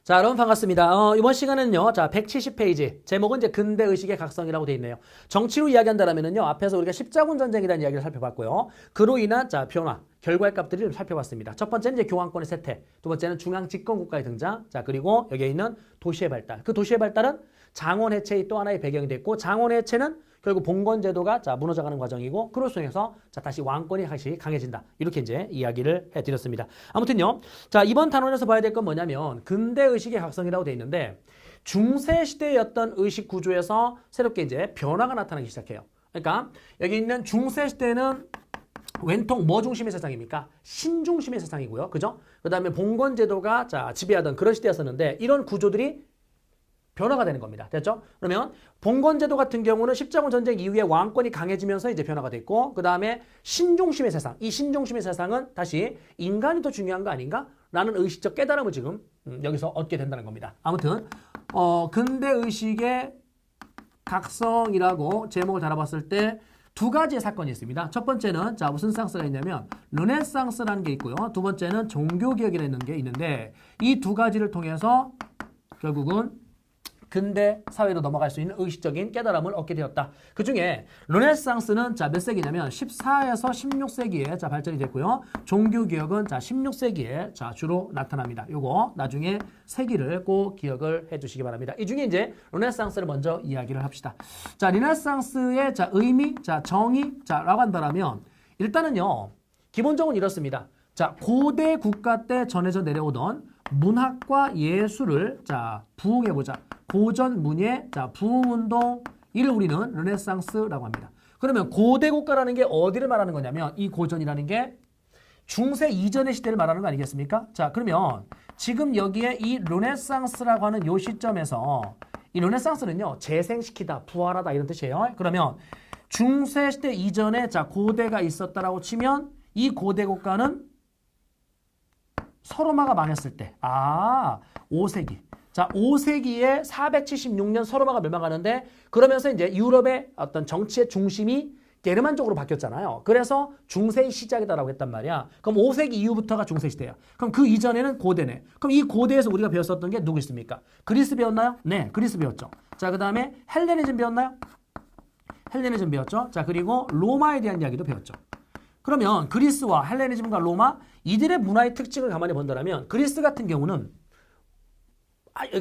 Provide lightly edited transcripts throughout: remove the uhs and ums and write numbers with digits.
자, 여러분 반갑습니다. 이번 시간은요, 자, 170페이지. 제목은 이제 근대의식의 각성이라고 되어 있네요. 정치로 이야기한다면은요, 앞에서 우리가 십자군 전쟁이라는 이야기를 살펴봤고요. 그로 인한, 자, 변화, 결과의 값들을 좀 살펴봤습니다. 첫 번째는 이제 교황권의 쇠퇴. 두 번째는 중앙 집권 국가의 등장. 자, 그리고 여기에 있는 도시의 발달. 그 도시의 발달은 장원 해체의 또 하나의 배경이 됐고, 장원 해체는 결국 봉건 제도가 자 무너져가는 과정이고 그로 통해서 자 다시 왕권이 다시 강해진다. 이렇게 이제 이야기를 해드렸습니다. 아무튼요. 자 이번 단원에서 봐야 될 건 뭐냐면 근대 의식의 각성이라고 돼 있는데 중세 시대였던 의식 구조에서 새롭게 이제 변화가 나타나기 시작해요. 그러니까 여기 있는 중세 시대는 왼통 뭐 중심의 세상입니까? 신중심의 세상이고요. 그죠? 그다음에 봉건 제도가 자 지배하던 그런 시대였었는데 이런 구조들이 변화가 되는 겁니다. 됐죠? 그러면 봉건제도 같은 경우는 십자군 전쟁 이후에 왕권이 강해지면서 이제 변화가 됐고 그 다음에 신중심의 세상. 이 신중심의 세상은 다시 인간이 더 중요한 거 아닌가? 라는 의식적 깨달음을 지금 여기서 얻게 된다는 겁니다. 아무튼 근대의식의 각성이라고 제목을 달아봤을 때 두 가지의 사건이 있습니다. 첫 번째는 자 무슨 상스가 있냐면 르네상스라는 게 있고요. 두 번째는 종교개혁이라는 게 있는데 이 두 가지를 통해서 결국은 근대 사회로 넘어갈 수 있는 의식적인 깨달음을 얻게 되었다. 그 중에 르네상스는 자 몇 세기냐면 14에서 16세기에 자 발전이 됐고요. 종교개혁은 자 16세기에 자 주로 나타납니다. 요거 나중에 세기를 꼭 기억을 해주시기 바랍니다. 이 중에 이제 르네상스를 먼저 이야기를 합시다. 자 르네상스의 자 의미, 자 정의, 자라고 한다면 일단은요 기본적으로 이렇습니다. 자 고대 국가 때 전해져 내려오던 문학과 예술을 자 부흥해보자. 고전 문예, 자 부흥운동 이를 우리는 르네상스라고 합니다. 그러면 고대 국가라는 게 어디를 말하는 거냐면 이 고전이라는 게 중세 이전의 시대를 말하는 거 아니겠습니까? 자 그러면 지금 여기에 이 르네상스라고 하는 요 시점에서 이 르네상스는요 재생시키다, 부활하다 이런 뜻이에요. 그러면 중세 시대 이전에 자 고대가 있었다라고 치면 이 고대 국가는 서로마가 망했을 때, 5세기. 자, 5세기에 476년 서로마가 멸망하는데 그러면서 이제 유럽의 어떤 정치의 중심이 게르만 쪽으로 바뀌었잖아요. 그래서 중세의 시작이다라고 했단 말이야. 그럼 5세기 이후부터가 중세 시대야. 그럼 그 이전에는 고대네. 그럼 이 고대에서 우리가 배웠었던 게 누구 있습니까? 그리스 배웠나요? 네, 그리스 배웠죠. 자, 그다음에 헬레니즘 배웠나요? 헬레니즘 배웠죠. 자, 그리고 로마에 대한 이야기도 배웠죠. 그러면 그리스와 헬레니즘과 로마 이들의 문화의 특징을 가만히 본다면 그리스 같은 경우는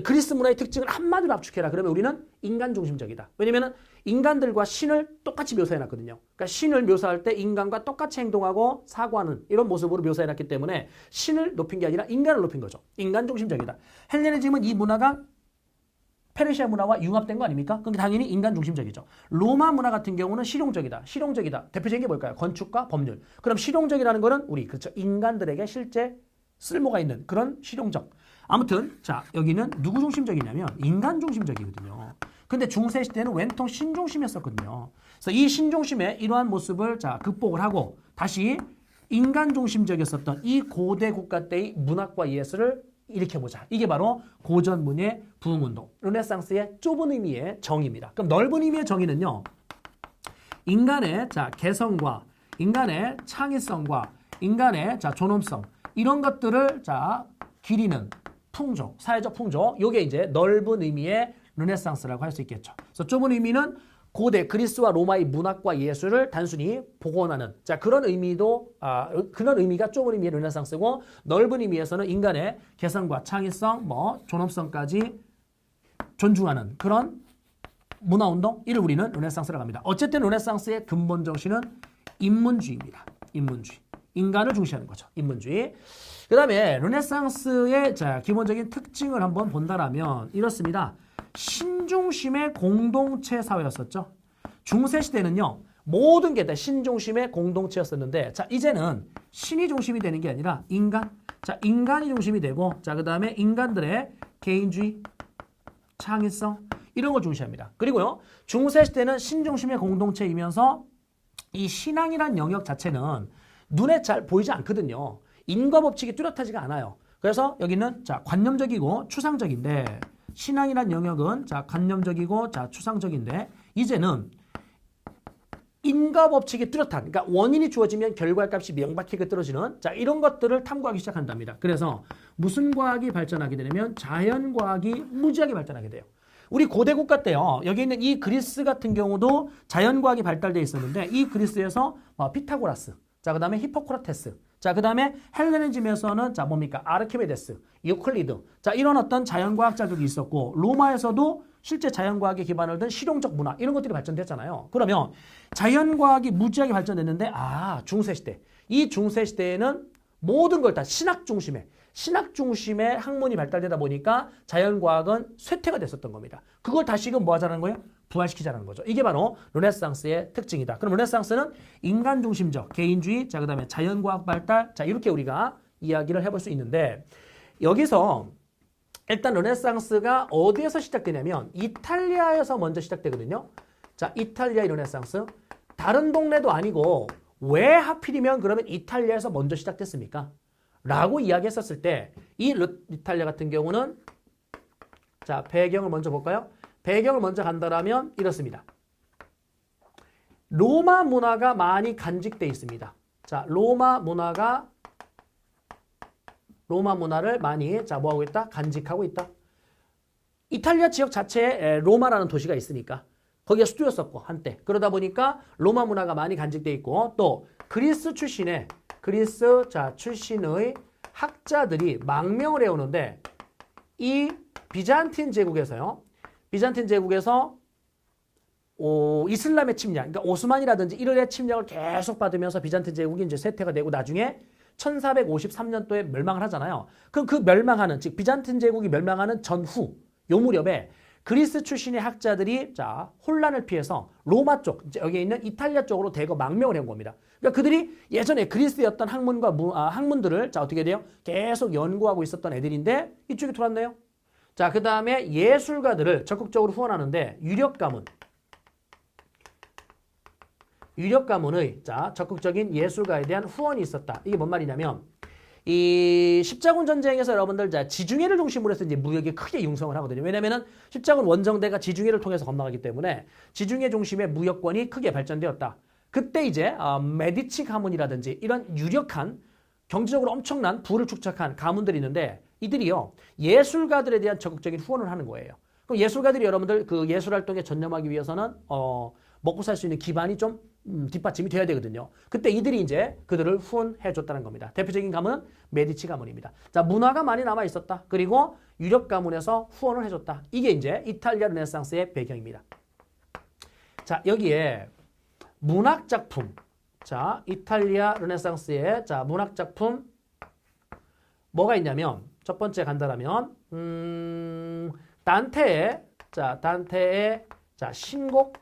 그리스 문화의 특징을 한마디로 압축해라. 그러면 우리는 인간 중심적이다. 왜냐하면 인간들과 신을 똑같이 묘사해놨거든요. 그러니까 신을 묘사할 때 인간과 똑같이 행동하고 사고하는 이런 모습으로 묘사해놨기 때문에 신을 높인 게 아니라 인간을 높인 거죠. 인간 중심적이다. 헬레니즘은 이 문화가 페르시아 문화와 융합된 거 아닙니까? 그럼 당연히 인간 중심적이죠. 로마 문화 같은 경우는 실용적이다. 실용적이다. 대표적인 게 뭘까요? 건축과 법률. 그럼 실용적이라는 거는 우리 그렇죠. 인간들에게 실제 쓸모가 있는 그런 실용적. 아무튼 자 여기는 누구 중심적이냐면 인간 중심적이거든요. 근데 중세 시대는 왼통 신중심이었었거든요. 그래서 이 신중심의 이러한 모습을 자 극복을 하고 다시 인간 중심적이었었던 이 고대 국가 때의 문학과 예술을 일으켜보자. 이게 바로 고전문예 부흥운동. 르네상스의 좁은 의미의 정의입니다. 그럼 넓은 의미의 정의는요. 인간의 자 개성과 인간의 창의성과 인간의 자 존엄성 이런 것들을 자 기리는 풍조, 사회적 풍조. 요게 이제 넓은 의미의 르네상스라고 할 수 있겠죠. 그래서 좁은 의미는 고대 그리스와 로마의 문학과 예술을 단순히 복원하는 자 그런 의미도 그런 의미가 좁은 의미의 르네상스고 넓은 의미에서는 인간의 개성과 창의성, 뭐 존엄성까지 존중하는 그런 문화운동 이를 우리는 르네상스라고 합니다. 어쨌든 르네상스의 근본 정신은 인문주의입니다. 인문주의. 인간을 중시하는 거죠. 인문주의. 그 다음에 르네상스의 자 기본적인 특징을 한번 본다라면 이렇습니다. 신중심의 공동체 사회였었죠. 중세 시대는요. 모든 게 다 신중심의 공동체였었는데 자 이제는 신이 중심이 되는 게 아니라 인간. 자 인간이 중심이 되고 자 그다음에 인간들의 개인주의, 창의성 이런 걸 중시합니다. 그리고요. 중세 시대는 신중심의 공동체이면서 이 신앙이란 영역 자체는 눈에 잘 보이지 않거든요. 인과 법칙이 뚜렷하지가 않아요. 그래서 여기는 자 관념적이고 추상적인데 신앙이란 영역은 자 관념적이고 자 추상적인데 이제는 인과 법칙이 뚜렷한, 그러니까 원인이 주어지면 결과값이 명백하게 떨어지는, 자, 이런 것들을 탐구하기 시작한답니다. 그래서 무슨 과학이 발전하게 되냐면 자연과학이 무지하게 발전하게 돼요. 우리 고대 국가 때요, 여기 있는 이 그리스 같은 경우도 자연과학이 발달되어 있었는데, 이 그리스에서 피타고라스, 자, 그 다음에 히포크라테스, 자, 그 다음에 헬레니즘에서는 자, 뭡니까? 아르키메데스, 유클리드, 자, 이런 어떤 자연과학자들이 있었고, 로마에서도 실제 자연과학에 기반을 둔 실용적 문화, 이런 것들이 발전됐잖아요. 그러면 자연과학이 무지하게 발전됐는데, 중세시대. 이 중세시대에는 모든 걸 다 신학 중심의 학문이 발달되다 보니까 자연과학은 쇠퇴가 됐었던 겁니다. 그걸 다시금 뭐 하자는 거예요? 부활시키자는 거죠. 이게 바로 르네상스의 특징이다. 그럼 르네상스는 인간 중심적, 개인주의, 자, 그 다음에 자연과학 발달, 자, 이렇게 우리가 이야기를 해볼 수 있는데, 여기서 일단 르네상스가 어디에서 시작되냐면 이탈리아에서 먼저 시작되거든요. 자, 이탈리아의 르네상스. 다른 동네도 아니고 왜 하필이면 그러면 이탈리아에서 먼저 시작됐습니까? 라고 이야기했었을 때 이 이탈리아 같은 경우는 자, 배경을 먼저 볼까요? 배경을 먼저 간다라면 이렇습니다. 로마 문화가 많이 간직돼 있습니다. 자, 로마 문화를 많이 자, 뭐하고 있다? 간직하고 있다. 이탈리아 지역 자체에 로마라는 도시가 있으니까 거기가 수도였었고 한때. 그러다 보니까 로마 문화가 많이 간직돼 있고 또 그리스 출신의 학자들이 망명을 해오는데 이 비잔틴 제국에서 이슬람의 침략, 그러니까 오스만이라든지 이런 침략을 계속 받으면서 비잔틴 제국이 이제 쇠퇴가 되고 나중에 1453년도에 멸망을 하잖아요. 그럼 그 멸망하는, 즉 비잔틴 제국이 멸망하는 전후 요 무렵에 그리스 출신의 학자들이 자, 혼란을 피해서 로마 쪽, 이제 여기 있는 이탈리아 쪽으로 대거 망명을 해온 겁니다. 그러니까 그들이 예전에 그리스였던 학문들을 자, 어떻게 돼요? 계속 연구하고 있었던 애들인데 이쪽에 돌았네요. 자, 그 다음에 예술가들을 적극적으로 후원하는데 유력 가문의 자, 적극적인 예술가에 대한 후원이 있었다. 이게 뭔 말이냐면 이 십자군 전쟁에서 여러분들 자, 지중해를 중심으로 해서 이제 무역이 크게 융성을 하거든요. 왜냐면은 십자군 원정대가 지중해를 통해서 건너가기 때문에 지중해 중심의 무역권이 크게 발전되었다. 그때 이제 메디치 가문이라든지 이런 유력한 경제적으로 엄청난 부를 축적한 가문들이 있는데 이들이요 예술가들에 대한 적극적인 후원을 하는 거예요. 그럼 예술가들이 여러분들 그 예술 활동에 전념하기 위해서는 먹고 살 수 있는 기반이 좀 뒷받침이 돼야 되거든요. 그때 이들이 이제 그들을 후원해 줬다는 겁니다. 대표적인 가문은 메디치 가문입니다. 자, 문화가 많이 남아 있었다. 그리고 유력 가문에서 후원을 해줬다. 이게 이제 이탈리아 르네상스의 배경입니다. 자, 여기에 문학 작품. 자, 이탈리아 르네상스의 자, 문학 작품 뭐가 있냐면 첫 번째 간다라면 단테의 자, 신곡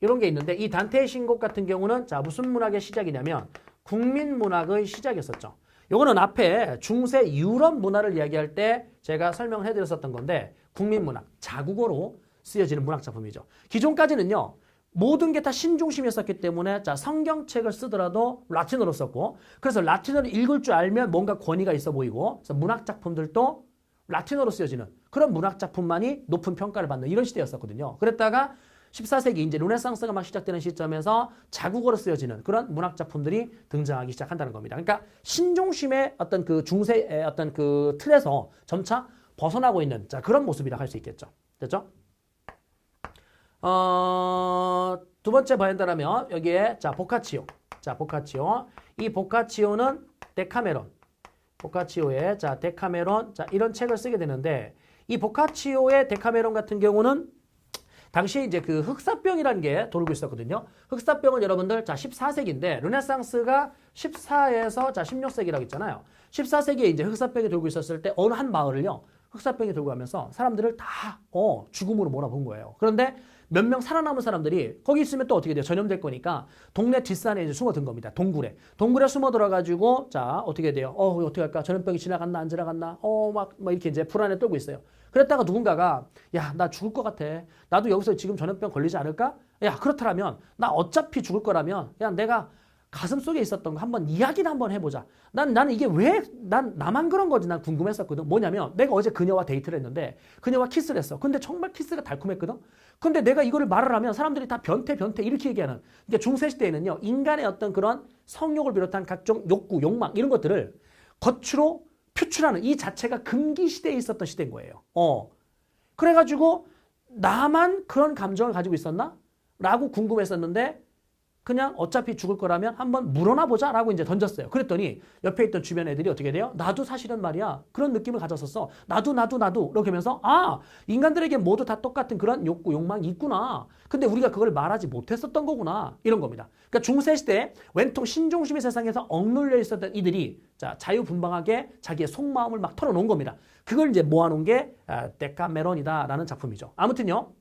이런 게 있는데 이 단테의 신곡 같은 경우는 자, 무슨 문학의 시작이냐면 국민문학의 시작이었었죠. 요거는 앞에 중세 유럽 문화를 이야기할 때 제가 설명을 해드렸었던 건데 국민문학, 자국어로 쓰여지는 문학 작품이죠. 기존까지는요. 모든 게 다 신중심이었었기 때문에 자, 성경책을 쓰더라도 라틴어로 썼고 그래서 라틴어를 읽을 줄 알면 뭔가 권위가 있어 보이고 그래서 문학 작품들도 라틴어로 쓰여지는 그런 문학 작품만이 높은 평가를 받는 이런 시대였었거든요. 그랬다가 14세기 이제 르네상스가 막 시작되는 시점에서 자국어로 쓰여지는 그런 문학 작품들이 등장하기 시작한다는 겁니다. 그러니까 신중심의 어떤 그 중세의 어떤 그 틀에서 점차 벗어나고 있는 자, 그런 모습이라 할 수 있겠죠. 됐죠? 두 번째 봐야한다면 여기에 자, 보카치오. 자, 보카치오. 이 보카치오는 보카치오의 자, 데카메론 자, 이런 책을 쓰게 되는데 이 보카치오의 데카메론 같은 경우는 당시에 이제 그 흑사병이라는 게 돌고 있었거든요. 흑사병은 여러분들 자 14세기인데 르네상스가 14에서 자 16세기라고 있잖아요. 14세기에 이제 흑사병이 돌고 있었을 때 어느 한 마을을요. 흑사병이 돌고 가면서 사람들을 다 죽음으로 몰아본 거예요. 그런데 몇 명 살아남은 사람들이 거기 있으면 또 어떻게 돼요? 전염될 거니까 동네 뒷산에 이제 숨어든 겁니다. 동굴에 숨어 들어가지고 자 어떻게 돼요? 어떻게 할까? 전염병이 지나갔나 안 지나갔나? 막 이렇게 이제 불안에 떨고 있어요. 그랬다가 누군가가 야, 나 죽을 것 같아. 나도 여기서 지금 전염병 걸리지 않을까? 야, 그렇다면 나 어차피 죽을 거라면 그냥 내가 가슴 속에 있었던 거 한번 이야기를 한번 해보자. 나는 이게 왜 나만 그런 거지 난 궁금했었거든. 뭐냐면 내가 어제 그녀와 데이트를 했는데 그녀와 키스를 했어. 근데 정말 키스가 달콤했거든. 근데 내가 이거를 말을 하면 사람들이 다 변태 이렇게 얘기하는. 그러니까 중세 시대에는요 인간의 어떤 그런 성욕을 비롯한 각종 욕구, 욕망 이런 것들을 겉으로 표출하는 이 자체가 금기 시대에 있었던 시대인 거예요. 그래가지고 나만 그런 감정을 가지고 있었나? 라고 궁금했었는데 그냥 어차피 죽을 거라면 한번 물어나 보자 라고 이제 던졌어요. 그랬더니 옆에 있던 주변 애들이 어떻게 돼요? 나도 사실은 말이야 그런 느낌을 가졌었어. 나도 이렇게 하면서 인간들에게 모두 다 똑같은 그런 욕구, 욕망이 있구나. 근데 우리가 그걸 말하지 못했었던 거구나. 이런 겁니다. 그러니까 중세시대 왼통 신중심의 세상에서 억눌려 있었던 이들이 자유분방하게 자기의 속마음을 막 털어놓은 겁니다. 그걸 이제 모아놓은 게 데카메론이다라는 작품이죠. 아무튼요.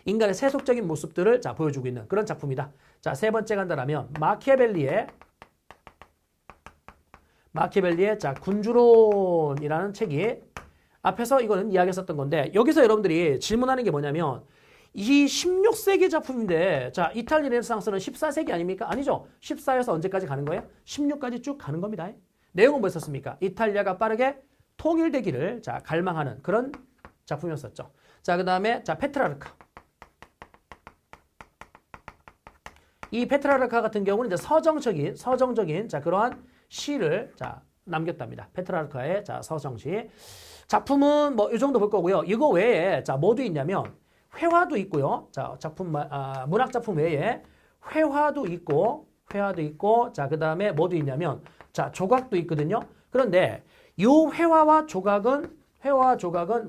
인간의 세속적인 모습들을 보여주고 있는 그런 작품이다. 자, 세 번째 간다라면 마키아벨리의 군주론이라는 책이 앞에서 이거는 이야기했었던 건데 여기서 여러분들이 질문하는 게 뭐냐면 이 16세기 작품인데 자, 이탈리아 르네상스는 14세기 아닙니까? 아니죠. 14에서 언제까지 가는 거예요? 16까지 쭉 가는 겁니다. 내용은 뭐였었습니까? 이탈리아가 빠르게 통일되기를 갈망하는 그런 작품이었었죠. 자, 그다음에 페트라르카. 이 페트라르카 같은 경우는 이제 서정적인 그러한 시를 남겼답니다. 페트라르카의 서정시. 작품은 뭐 이 정도 볼 거고요. 이거 외에 뭐도 있냐면 회화도 있고요. 문학 작품 외에 회화도 있고 그다음에 뭐도 있냐면 조각도 있거든요. 그런데 이 회화와 조각은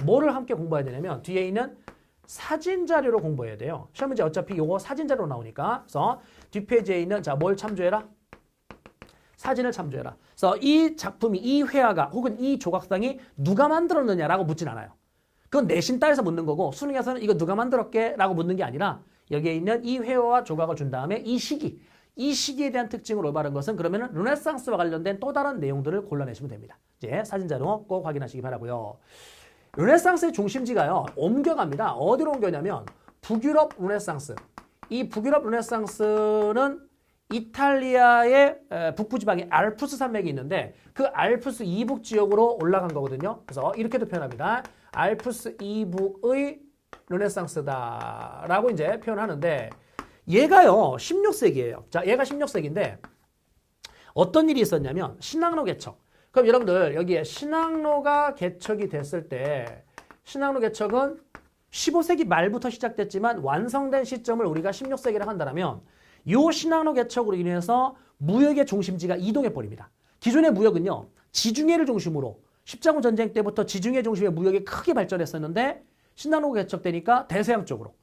뭐를 함께 공부해야 되냐면 뒤에 있는 사진 자료로 공부해야 돼요. 시험 문제 어차피 이거 사진 자료로 나오니까. 그래서 뒷페이지에 있는 뭘 참조해라? 사진을 참조해라. 그래서 이 작품이 이 회화가 혹은 이 조각상이 누가 만들었느냐라고 묻진 않아요. 그건 내신 따에서 묻는 거고 수능에서는 이거 누가 만들었게? 라고 묻는 게 아니라 여기에 있는 이 회화와 조각을 준 다음에 이 시기에 대한 특징을 올바른 것은 그러면은 르네상스와 관련된 또 다른 내용들을 골라내시면 됩니다. 이제 사진 자료 꼭 확인하시기 바라고요. 르네상스의 중심지가요. 옮겨갑니다. 어디로 옮겨냐면 북유럽 르네상스. 이 북유럽 르네상스는 이탈리아의 북부 지방에 알프스 산맥이 있는데 그 알프스 이북 지역으로 올라간 거거든요. 그래서 이렇게도 표현합니다. 알프스 이북의 르네상스다라고 이제 표현하는데 얘가요 16세기예요. 자, 얘가 16세기인데 어떤 일이 있었냐면 신항로 개척. 그럼 여러분들 여기에 신항로가 개척이 됐을 때 신항로 개척은 15세기 말부터 시작됐지만 완성된 시점을 우리가 16세기라고 한다면 이 신항로 개척으로 인해서 무역의 중심지가 이동해 버립니다. 기존의 무역은요. 지중해를 중심으로 십자군 전쟁 때부터 지중해 중심의 무역이 크게 발전했었는데 신항로가 개척되니까 대서양 쪽으로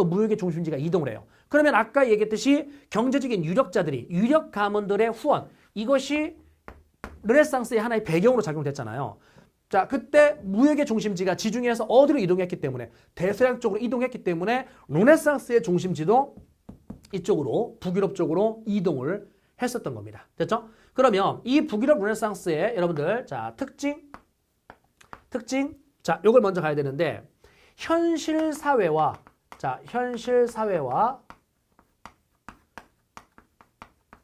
무역의 중심지가 이동을 해요. 그러면 아까 얘기했듯이 경제적인 유력자들이 유력 가문들의 후원 이것이 르네상스의 하나의 배경으로 작용됐잖아요. 자, 그때 무역의 중심지가 지중해에서 어디로 이동했기 때문에 대서양 쪽으로 이동했기 때문에 르네상스의 중심지도 이쪽으로 북유럽 쪽으로 이동을 했었던 겁니다. 됐죠? 그러면 이 북유럽 르네상스의 여러분들 특징 요걸 먼저 가야 되는데 현실 사회와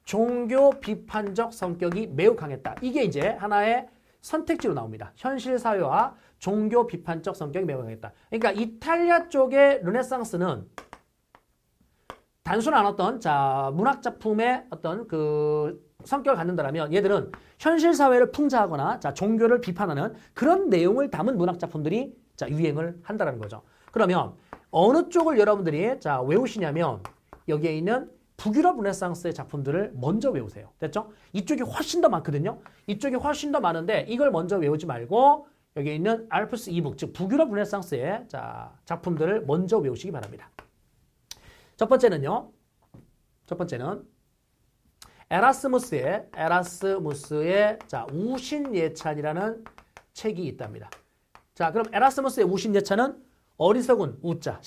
종교 비판적 성격이 매우 강했다. 이게 이제 하나의 선택지로 나옵니다. 현실 사회와 종교 비판적 성격이 매우 강했다. 그러니까 이탈리아 쪽의 르네상스는 단순한 어떤 문학 작품의 어떤 그 성격을 갖는다면 얘들은 현실 사회를 풍자하거나 종교를 비판하는 그런 내용을 담은 문학 작품들이 유행을 한다는 거죠. 그러면 어느 쪽을 여러분들이 외우시냐면 여기에 있는 북유럽 르네상스의 작품들을 먼저 외우세요. 됐죠? 이쪽이 훨씬 더 많거든요. 이쪽이 훨씬 더 많은데 이걸 먼저 외우지 말고 여기에 있는 알프스 이북, 즉 북유럽 르네상스의 작품들을 먼저 외우시기 바랍니다. 첫 번째는 에라스무스의 우신예찬이라는 책이 있답니다. 자, 그럼 에라스무스의 우신예찬은 어리석은 우자,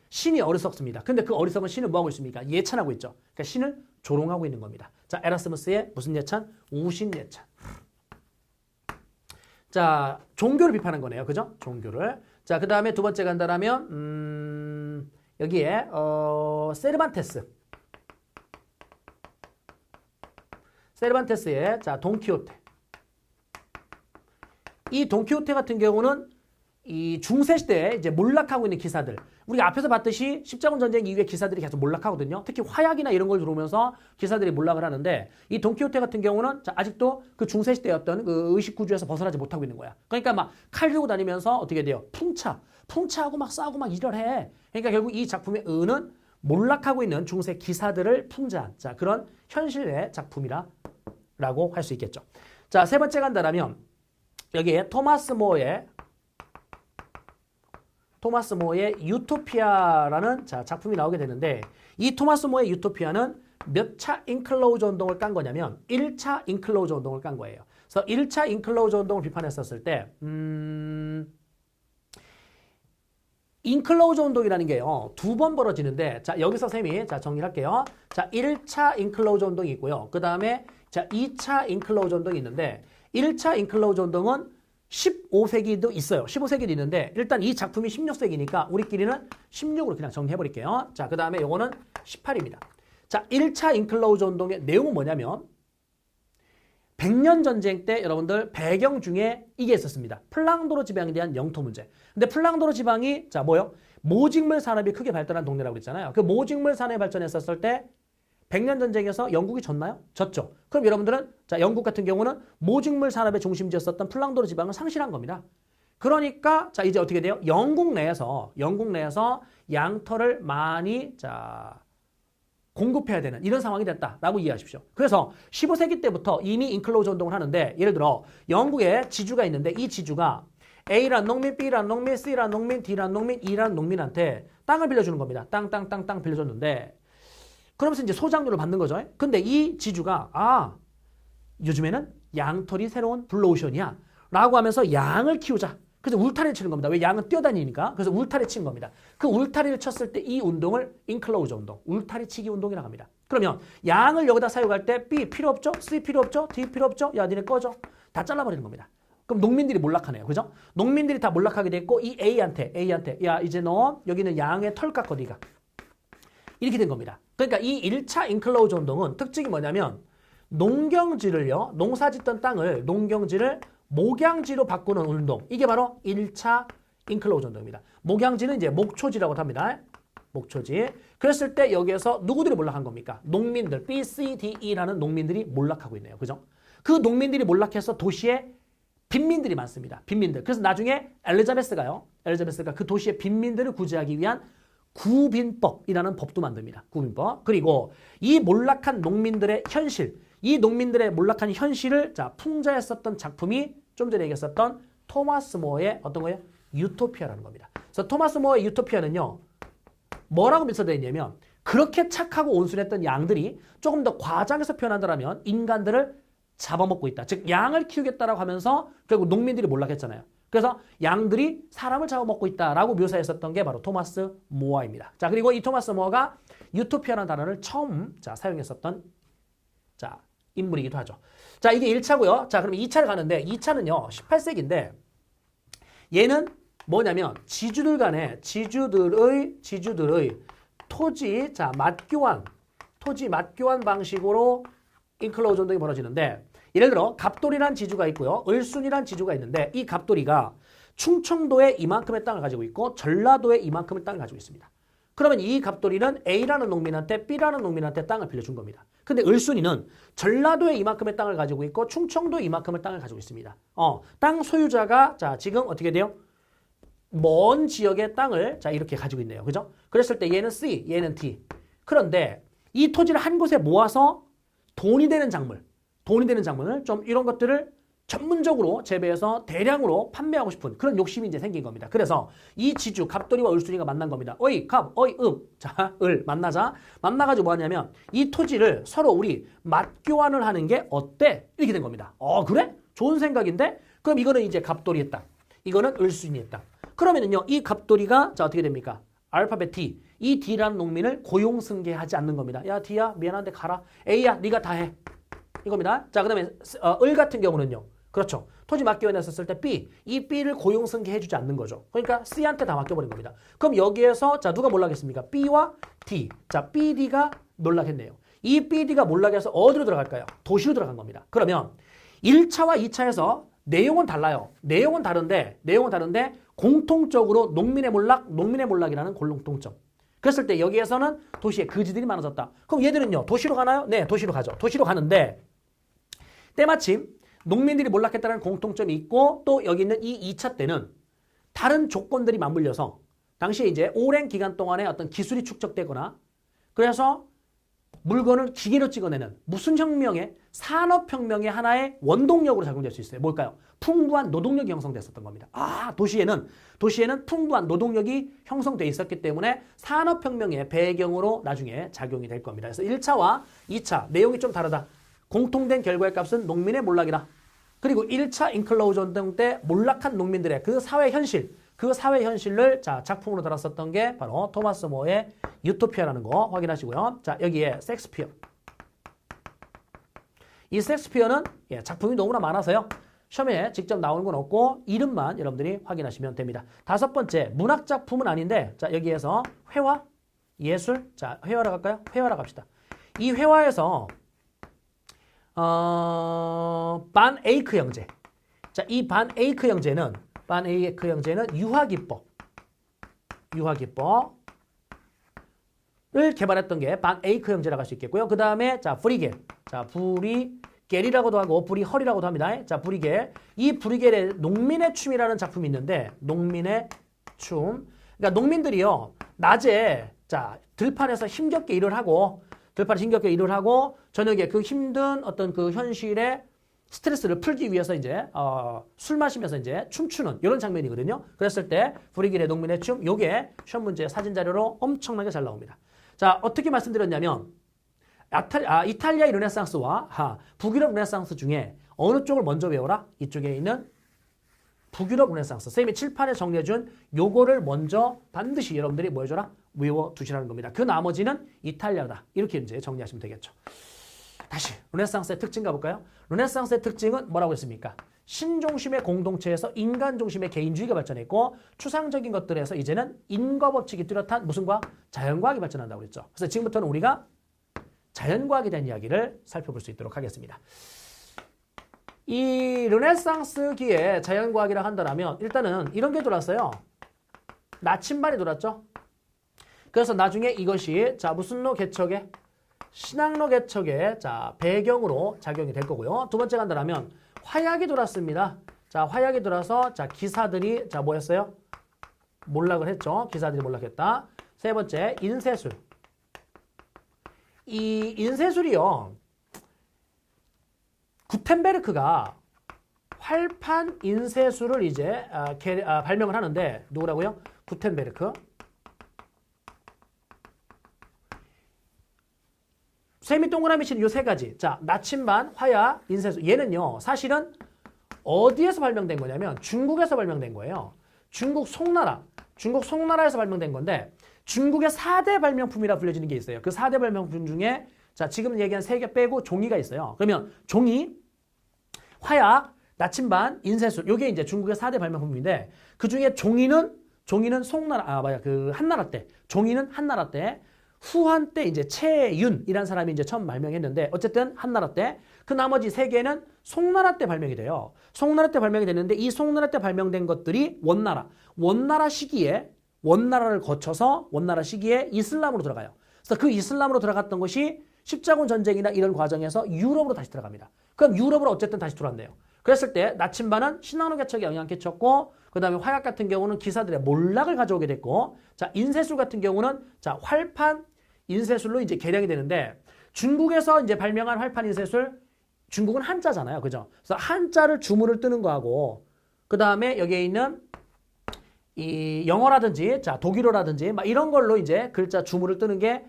신이 어리석습니다. 근데 그 어리석은 신을 뭐하고 있습니까? 예찬하고 있죠. 그러니까 신을 조롱하고 있는 겁니다. 자, 에라스무스의 무슨 예찬? 우신예찬. 자, 종교를 비판한 거네요. 그죠? 종교를. 자, 그 다음에 두 번째 간다라면, 여기에, 세르반테스. 세르반테스의 자, 돈키호테. 이 돈키호테 같은 경우는 이 중세 시대에 이제 몰락하고 있는 기사들. 우리가 앞에서 봤듯이 십자군 전쟁 이후에 기사들이 계속 몰락하거든요. 특히 화약이나 이런 걸 들어오면서 기사들이 몰락을 하는데 이 돈키호테 같은 경우는 자, 아직도 그 중세 시대였던 그 의식 구조에서 벗어나지 못하고 있는 거야. 그러니까 막 칼 들고 다니면서 어떻게 돼요? 풍차하고 막 싸우고 막 일을 해. 그러니까 결국 이 작품의 의는 몰락하고 있는 중세 기사들을 풍자한 자, 그런 현실의 작품이라고 할 수 있겠죠. 자, 세 번째 간다라면 여기에 토마스 모어의 유토피아라는 자, 작품이 나오게 되는데 이 토마스 모어의 유토피아는 몇 차 인클로저 운동을 깐 거냐면 1차 인클로저 운동을 깐 거예요. 그래서 1차 인클로저 운동을 비판했었을 때 인클로저 운동이라는 게요. 두 번 벌어지는데 자, 여기서 쌤이 자, 정리할게요. 자, 1차 인클로저 운동이 있고요. 그다음에 자, 2차 인클로저 운동이 있는데 1차 인클로저 운동은 15세기도 있어요. 15세기도 있는데 일단 이 작품이 16세기니까 우리끼리는 16으로 그냥 정리해버릴게요. 자, 그 다음에 요거는 18입니다. 자, 1차 인클로저 운동의 내용은 뭐냐면 100년 전쟁 때 여러분들 배경 중에 이게 있었습니다. 플랑도르 지방에 대한 영토 문제. 근데 플랑도르 지방이 자, 뭐요? 모직물 산업이 크게 발달한 동네라고 그랬잖아요. 그 모직물 산업이 발전했었을 때 100년 전쟁에서 영국이 졌나요? 졌죠. 그럼 여러분들은 자, 영국 같은 경우는 모직물 산업의 중심지였었던 플랑도르 지방을 상실한 겁니다. 그러니까 자, 이제 어떻게 돼요? 영국 내에서 양털을 많이 자, 공급해야 되는 이런 상황이 됐다라고 이해하십시오. 그래서 15세기 때부터 이미 인클로저 운동을 하는데 예를 들어 영국에 지주가 있는데 이 지주가 A란 농민, B란 농민, C란 농민, D란 농민, E란 농민한테 땅을 빌려주는 겁니다. 땅 빌려줬는데 그러면서 이제 소장료를 받는 거죠. 근데 이 지주가 요즘에는 양털이 새로운 블루오션이야 라고 하면서 양을 키우자. 그래서 울타리를 치는 겁니다. 왜? 양은 뛰어다니니까. 그래서 울타리 친 겁니다. 그 울타리를 쳤을 때 이 운동을 인클로저 운동, 울타리 치기 운동이라고 합니다. 그러면 양을 여기다 사육할 때 B 필요 없죠? C 필요 없죠? D 필요 없죠? 야, 니네 꺼져. 다 잘라버리는 겁니다. 그럼 농민들이 몰락하네요. 그죠? 농민들이 다 몰락하게 됐고 이 A한테 야, 이제 너 여기는 양의 털 깎어 니가. 이렇게 된 겁니다. 그러니까 이 1차 인클로저 운동은 특징이 뭐냐면 농경지를요. 농사 짓던 땅을 농경지를 목양지로 바꾸는 운동. 이게 바로 1차 인클로저 운동입니다. 목양지는 이제 목초지라고 합니다. 목초지. 그랬을 때 여기에서 누구들이 몰락한 겁니까? 농민들, B, C, D, E라는 농민들이 몰락하고 있네요. 그죠? 그 농민들이 몰락해서 도시에 빈민들이 많습니다. 빈민들. 그래서 나중에 엘리자베스가 그 도시의 빈민들을 구제하기 위한 구빈법이라는 법도 만듭니다. 구빈법. 그리고 이 몰락한 농민들의 현실, 이 농민들의 몰락한 현실을 자, 풍자했었던 작품이 좀 전에 얘기했었던 토마스 모어의 어떤 거예요? 유토피아라는 겁니다. 그래서 토마스 모어의 유토피아는요. 뭐라고 묘사되어 있냐면 그렇게 착하고 온순했던 양들이 조금 더 과장해서 표현한다면 인간들을 잡아먹고 있다. 즉 양을 키우겠다라고 하면서 결국 농민들이 몰락했잖아요. 그래서 양들이 사람을 잡아먹고 있다라고 묘사했었던 게 바로 토마스 모어입니다. 자, 그리고 이 토마스 모어가 유토피아라는 단어를 처음 자, 사용했었던 자, 인물이기도 하죠. 자, 이게 1차고요. 자, 그럼 2차를 가는데 2차는요. 18세기인데 얘는 뭐냐면 지주들의 토지 자, 토지 맞교환 방식으로 인클로저 운동이 벌어지는데 예를 들어 갑돌이란 지주가 있고요. 을순이란 지주가 있는데 이 갑돌이가 충청도에 이만큼의 땅을 가지고 있고 전라도에 이만큼의 땅을 가지고 있습니다. 그러면 이 갑돌이는 A라는 농민한테 B라는 농민한테 땅을 빌려준 겁니다. 근데 을순이는 전라도에 이만큼의 땅을 가지고 있고 충청도에 이만큼의 땅을 가지고 있습니다. 땅 소유자가 자, 지금 어떻게 돼요? 먼 지역의 땅을 자, 이렇게 가지고 있네요. 그죠? 그랬을 때 얘는 C, 얘는 D. 그런데 이 토지를 한 곳에 모아서 돈이 되는 작물을 좀 이런 것들을 전문적으로 재배해서 대량으로 판매하고 싶은 그런 욕심이 이제 생긴 겁니다. 그래서 이 지주, 갑돌이와 을순이가 만난 겁니다. 어이, 갑, 어이, 자, 만나자. 만나가지고 뭐 하냐면 이 토지를 서로 우리 맞교환을 하는 게 어때? 이렇게 된 겁니다. 그래? 좋은 생각인데? 그럼 이거는 이제 갑돌이의 땅. 이거는 을순이의 땅. 그러면은요, 이 갑돌이가 자, 어떻게 됩니까? 알파벳 D. 이 D라는 농민을 고용승계하지 않는 겁니다. 야, D야, 미안한데 가라. A야, 네가 다 해. 이겁니다. 자, 그 다음에 을 같은 경우는요. 그렇죠. 토지 맡겨냈었을 때 B. 이 B를 고용승계해주지 않는 거죠. 그러니까 C한테 다 맡겨버린 겁니다. 그럼 여기에서 자, 누가 몰락했습니까? B와 D. 자, B, D가 몰락했네요. 이 BD가 몰락해서 어디로 들어갈까요? 도시로 들어간 겁니다. 그러면 1차와 2차에서 내용은 달라요. 내용은 다른데 공통적으로 농민의 몰락이라는 공통점. 그랬을 때 여기에서는 도시에 거지들이 많아졌다. 그럼 얘들은요, 도시로 가나요? 네, 도시로 가죠. 도시로 가는데 때마침 농민들이 몰락했다는 공통점이 있고 또 여기 있는 이 2차 때는 다른 조건들이 맞물려서 당시에 이제 오랜 기간 동안에 어떤 기술이 축적되거나 그래서 물건을 기계로 찍어내는 무슨 혁명의 산업혁명의 하나의 원동력으로 작용될 수 있어요. 뭘까요? 풍부한 노동력이 형성됐었던 겁니다. 도시에는 풍부한 노동력이 형성돼 있었기 때문에 산업혁명의 배경으로 나중에 작용이 될 겁니다. 그래서 1차와 2차 내용이 좀 다르다. 공통된 결과의 값은 농민의 몰락이다. 그리고 1차 인클로전 때 몰락한 농민들의 그 사회 현실을 자, 작품으로 달았었던 게 바로 토마스 모어의 유토피아라는 거 확인하시고요. 자, 여기에 섹스피어. 이 섹스피어는 작품이 너무나 많아서요. 시험에 직접 나오는 건 없고 이름만 여러분들이 확인하시면 됩니다. 5번째, 문학 작품은 아닌데 자, 여기에서 회화, 예술. 자, 회화라 갈까요? 회화라 갑시다. 이 회화에서 반 에이크 형제. 자, 이 반 에이크 형제는 유화기법을 개발했던 게 반 에이크 형제라고 할 수 있겠고요. 그 다음에 자, 브리겔. 자, 브리겔이라고도 하고 브리헐이라고도 합니다. 자, 브리겔. 이 브리겔의 농민의 춤이라는 작품이 있는데 농민의 춤. 그러니까 농민들이요. 낮에 자, 들판에서 힘겹게 일을 하고 저녁에 그 힘든 어떤 그 현실에 스트레스를 풀기 위해서 이제 술 마시면서 이제 춤추는 이런 장면이거든요. 그랬을 때 브리길의 농민의 춤 요게 시험 문제 사진 자료로 엄청나게 잘 나옵니다. 자, 어떻게 말씀드렸냐면 이탈리아의 르네상스와 북유럽 르네상스 중에 어느 쪽을 먼저 배워라? 이쪽에 있는 북유럽 르네상스. 쌤이 칠판에 정리해준 요거를 먼저 반드시 여러분들이 뭐 해줘라? 외워두시라는 겁니다. 그 나머지는 이탈리아다. 이렇게 이제 정리하시면 되겠죠. 다시 르네상스의 특징 가볼까요? 르네상스의 특징은 뭐라고 했습니까? 신중심의 공동체에서 인간 중심의 개인주의가 발전했고 추상적인 것들에서 이제는 인과법칙이 뚜렷한 무슨 과학? 자연과학이 발전한다고 그랬죠. 그래서 지금부터는 우리가 자연과학에 대한 이야기를 살펴볼 수 있도록 하겠습니다. 이 르네상스기에 자연과학이라 한다면 일단은 이런 게 돌았어요. 나침반이 돌았죠. 그래서 나중에 이것이 자 무슨 로 개척에 신학로 개척의 자 배경으로 작용이 될 거고요. 두 번째 간다면 화약이 돌았습니다. 자 화약이 돌아서 자 기사들이 자 뭐였어요? 몰락을 했죠. 기사들이 몰락했다. 세 번째 인쇄술. 이 인쇄술이요. 구텐베르크가 활판 인쇄술을 이제 발명을 하는데 누구라고요? 구텐베르크. 세미 동그라미 치는 요 세 가지. 자, 나침반, 화약, 인쇄술. 얘는요, 사실은 어디에서 발명된 거냐면 중국에서 발명된 거예요. 중국 송나라에서 발명된 건데 중국의 4대 발명품이라 불려지는 게 있어요. 그 4대 발명품 중에 자, 지금 얘기한 3개 빼고 종이가 있어요. 그러면 종이, 화약, 나침반, 인쇄술. 요게 이제 중국의 4대 발명품인데 그 중에 종이는 한나라 때. 종이는 한나라 때. 후한 때 이제 최윤이라는 사람이 이제 처음 발명했는데 어쨌든 한나라 때 그 나머지 3개는 송나라 때 발명이 돼요. 송나라 때 발명이 됐는데 이 송나라 때 발명된 것들이 원나라 시기에 원나라를 거쳐서 원나라 시기에 이슬람으로 들어가요. 그래서 그 이슬람으로 들어갔던 것이 십자군 전쟁이나 이런 과정에서 유럽으로 다시 들어갑니다. 그럼 유럽으로 어쨌든 다시 들어왔네요. 그랬을 때 나침반은 신학로 개척에 영향을 끼쳤고 그 다음에 화약 같은 경우는 기사들의 몰락을 가져오게 됐고 자 인쇄술 같은 경우는 자 활판 인쇄술로 이제 개량이 되는데 중국에서 이제 발명한 활판 인쇄술 중국은 한자잖아요. 그죠? 그래서 한자를 주문을 뜨는 거하고 그 다음에 여기에 있는 이 영어라든지 자 독일어라든지 막 이런 걸로 이제 글자 주문을 뜨는 게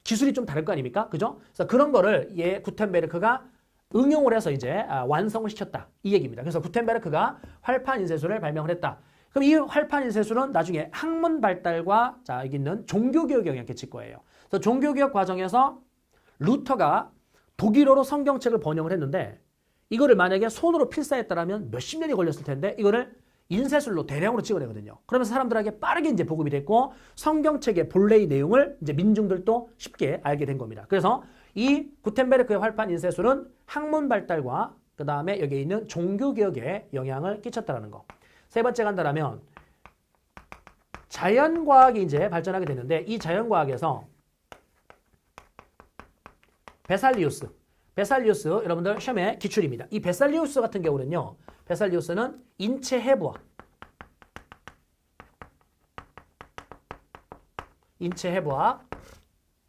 기술이 좀 다를 거 아닙니까? 그죠? 그래서 그런 거를 구텐베르크가 응용을 해서 이제 완성을 시켰다. 이 얘기입니다. 그래서 구텐베르크가 활판 인쇄술을 발명을 했다. 그럼 이 활판 인쇄술은 나중에 학문 발달과 자 여기 있는 종교교육에 영향을 끼칠 거예요. 그래서 종교교육 과정에서 루터가 독일어로 성경책을 번역을 했는데 이거를 만약에 손으로 필사했다라면 몇십 년이 걸렸을 텐데 이거를 인쇄술로 대량으로 찍어내거든요. 그러면서 사람들에게 빠르게 이제 보급이 됐고 성경책의 본래의 내용을 이제 민중들도 쉽게 알게 된 겁니다. 그래서 이 구텐베르크의 활판 인쇄술은 학문 발달과 그 다음에 여기에 있는 종교개혁에 영향을 끼쳤다는 거. 세 번째 간다라면 자연과학이 이제 발전하게 되는데 이 자연과학에서 베살리우스 여러분들 시험에 기출입니다. 이 베살리우스 같은 경우는요. 베살리우스는 인체 해부학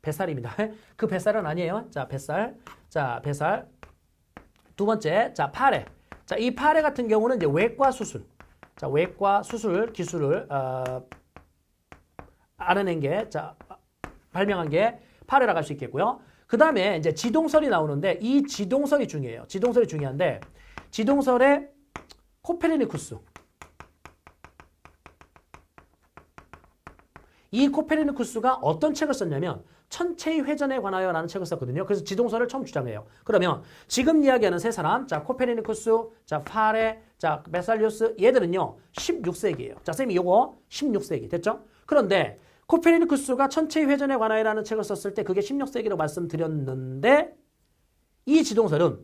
뱃살입니다. 그 뱃살은 아니에요. 자, 뱃살. 두 번째, 자, 파레. 자, 이 파레 같은 경우는 이제 외과 수술. 자, 외과 수술 기술을 알아낸 게, 자, 발명한 게 파레라고 할 수 있겠고요. 그 다음에 이제 지동설이 나오는데 이 지동설이 중요해요. 지동설이 중요한데 지동설의 코페르니쿠스. 이 코페르니쿠스가 어떤 책을 썼냐면 천체의 회전에 관하여라는 책을 썼거든요. 그래서 지동설을 처음 주장해요. 그러면 지금 이야기하는 세 사람, 자 코페르니쿠스, 자 파레, 자 베살리우스 얘들은요 16세기예요. 자 선생님이 요거 16세기 됐죠? 그런데 코페르니쿠스가 천체의 회전에 관하여라는 책을 썼을 때 그게 16세기로 말씀드렸는데 이 지동설은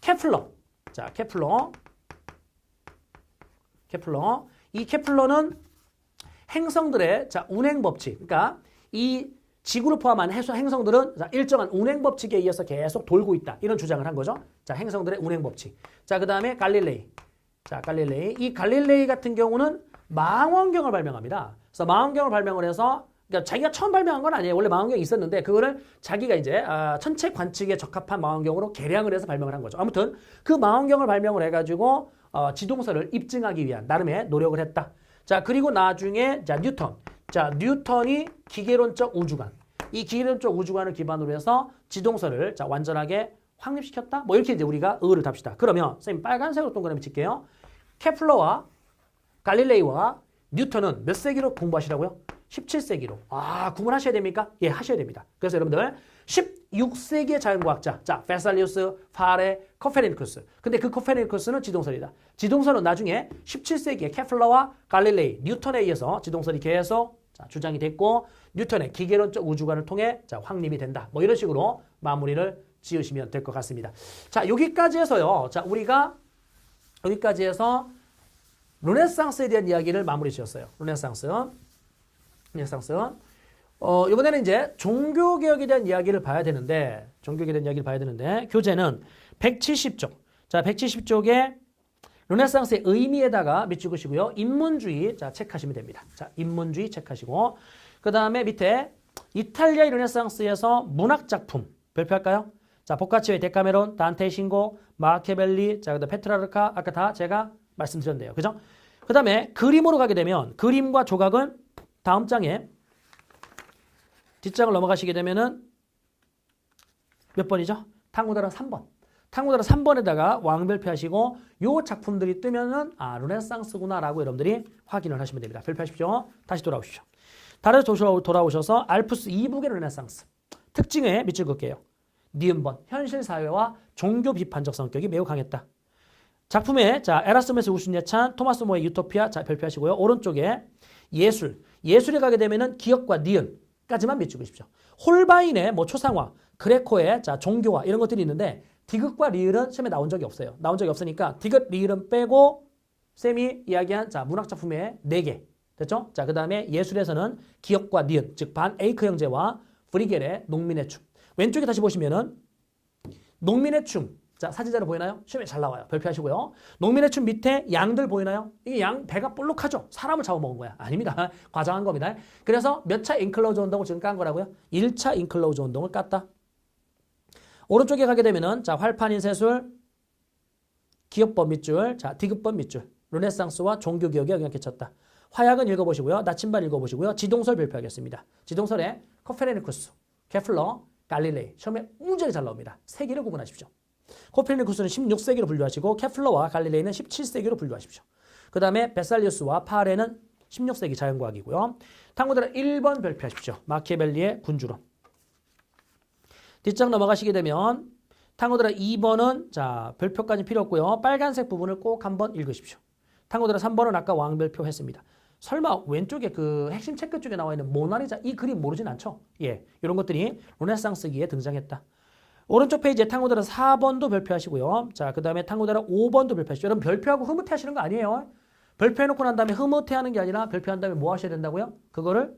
케플러, 자 케플러, 이 케플러는 행성들의 자 운행 법칙, 그러니까 이 지구를 포함한 행성들은 자, 일정한 운행 법칙에 의해서 계속 돌고 있다. 이런 주장을 한 거죠. 자, 행성들의 운행 법칙. 자, 그다음에 갈릴레이. 자, 갈릴레이. 이 갈릴레이 같은 경우는 망원경을 발명합니다. 그래서 망원경을 발명을 해서 그러니까 자기가 처음 발명한 건 아니에요. 원래 망원경이 있었는데 그거를 자기가 이제 천체 관측에 적합한 망원경으로 개량을 해서 발명을 한 거죠. 아무튼 그 망원경을 발명을 해가지고 지동설을 입증하기 위한 나름의 노력을 했다. 자, 그리고 나중에 자 뉴턴. 자, 뉴턴이 기계론적 우주관. 이 기계론적 우주관을 기반으로 해서 지동설을 자, 완전하게 확립시켰다. 뭐 이렇게 이제 우리가 의의를 답시다. 그러면 선생님 빨간색으로 동그라미 칠게요. 케플러와 갈릴레이와 뉴턴은 몇 세기로 공부하시라고요? 17세기로. 아, 구분하셔야 됩니까? 예, 하셔야 됩니다. 그래서 여러분들 16세기의 자연과학자. 자, 베살리우스, 파레, 코페르니쿠스. 근데 그 코페르니쿠스는 지동설이다. 지동설은 나중에 17세기에 케플러와 갈릴레이, 뉴턴에 의해서 지동설이 계속 자, 주장이 됐고 뉴턴의 기계론적 우주관을 통해 자, 확립이 된다. 뭐 이런 식으로 마무리를 지으시면 될 것 같습니다. 자, 여기까지 해서요. 자, 우리가 여기까지 해서 르네상스에 대한 이야기를 마무리 지었어요. 르네상스. 이번에는 이제 종교개혁에 대한 이야기를 봐야 되는데, 교재는 170쪽. 자, 170쪽에 르네상스의 의미에다가 밑 찍으시고요. 인문주의, 자, 체크하시면 됩니다. 자, 인문주의 체크하시고. 그 다음에 밑에 이탈리아의 르네상스에서 문학작품 발표할까요? 자, 보카치오의 데카메론, 단테의 신고, 마키아벨리, 자, 그다음 페트라르카, 아까 다 제가 말씀드렸네요. 그죠? 그 다음에 그림으로 가게 되면 그림과 조각은 다음 장에 뒷장을 넘어가시게 되면은 몇 번이죠? 탐구단원 3번. 탐구단원 3번에다가 왕별표하시고 요 작품들이 뜨면은 아 르네상스구나라고 여러분들이 확인을 하시면 됩니다. 별표하십시오. 다시 돌아오십시오. 다른 돌아오셔서 알프스 이북의 르네상스. 특징에 밑줄 그을게요. 니은번. 현실 사회와 종교 비판적 성격이 매우 강했다. 작품에 자 에라스무스 우순예찬, 토마스 모의 유토피아 자 별표하시고요. 오른쪽에 예술에 가게 되면은 기억과 니은까지만 밑줄 그으십시오. 홀바인의 뭐 초상화, 그레코의 자 종교화 이런 것들이 있는데 디귿과 리을은 시험에 나온 적이 없어요. 나온 적이 없으니까 디귿, 리을은 빼고 쌤이 이야기한 자 문학 작품에 4개 됐죠? 자 그다음에 예술에서는 기억과 니은 즉 반 에이크 형제와 브리겔의 농민의 춤. 왼쪽에 다시 보시면은 농민의 춤. 자, 사진자로 보이나요? 시험에 잘 나와요. 별표하시고요. 농민의 춤 밑에 양들 보이나요? 이게 양 배가 볼록하죠? 사람을 잡아먹은 거야. 아닙니다. 과장한 겁니다. 그래서 몇 차 인클로즈 운동을 지금 깐 거라고요? 1차 인클로즈 운동을 깠다. 오른쪽에 가게 되면은 자, 활판 인쇄술, 기역법 밑줄, 자, 디귿법 밑줄. 르네상스와 종교개혁에 영향을 끼쳤다. 화약은 읽어보시고요. 나침반 읽어보시고요. 지동설 별표하겠습니다. 지동설에 코페르니쿠스, 케플러, 갈릴레이. 시험에 무지하게 잘 나옵니다. 세 개를 구분하십시오. 코페르니쿠스는 16세기로 분류하시고 케플러와 갈릴레이는 17세기로 분류하십시오. 그 다음에 베살리우스와 파레는 16세기 자연과학이고요. 탐구단원 1번 별표하십시오. 마키아벨리의 군주론. 뒷장 넘어가시게 되면 탐구단원 2번은 자 별표까지 필요 없고요. 빨간색 부분을 꼭 한번 읽으십시오. 탐구단원 3번은 아까 왕별표 했습니다. 설마 왼쪽에 그 핵심 체크 쪽에 나와 있는 모나리자 이 그림 모르진 않죠? 예, 이런 것들이 르네상스기에 등장했다. 오른쪽 페이지에 탕후드라 4번도 별표하시고요. 자, 그 다음에 탕후드라 5번도 별표하시죠. 여러분 별표하고 흐뭇해 하시는 거 아니에요. 별표해놓고 난 다음에 흐뭇해 하는 게 아니라 별표한 다음에 뭐 하셔야 된다고요? 그거를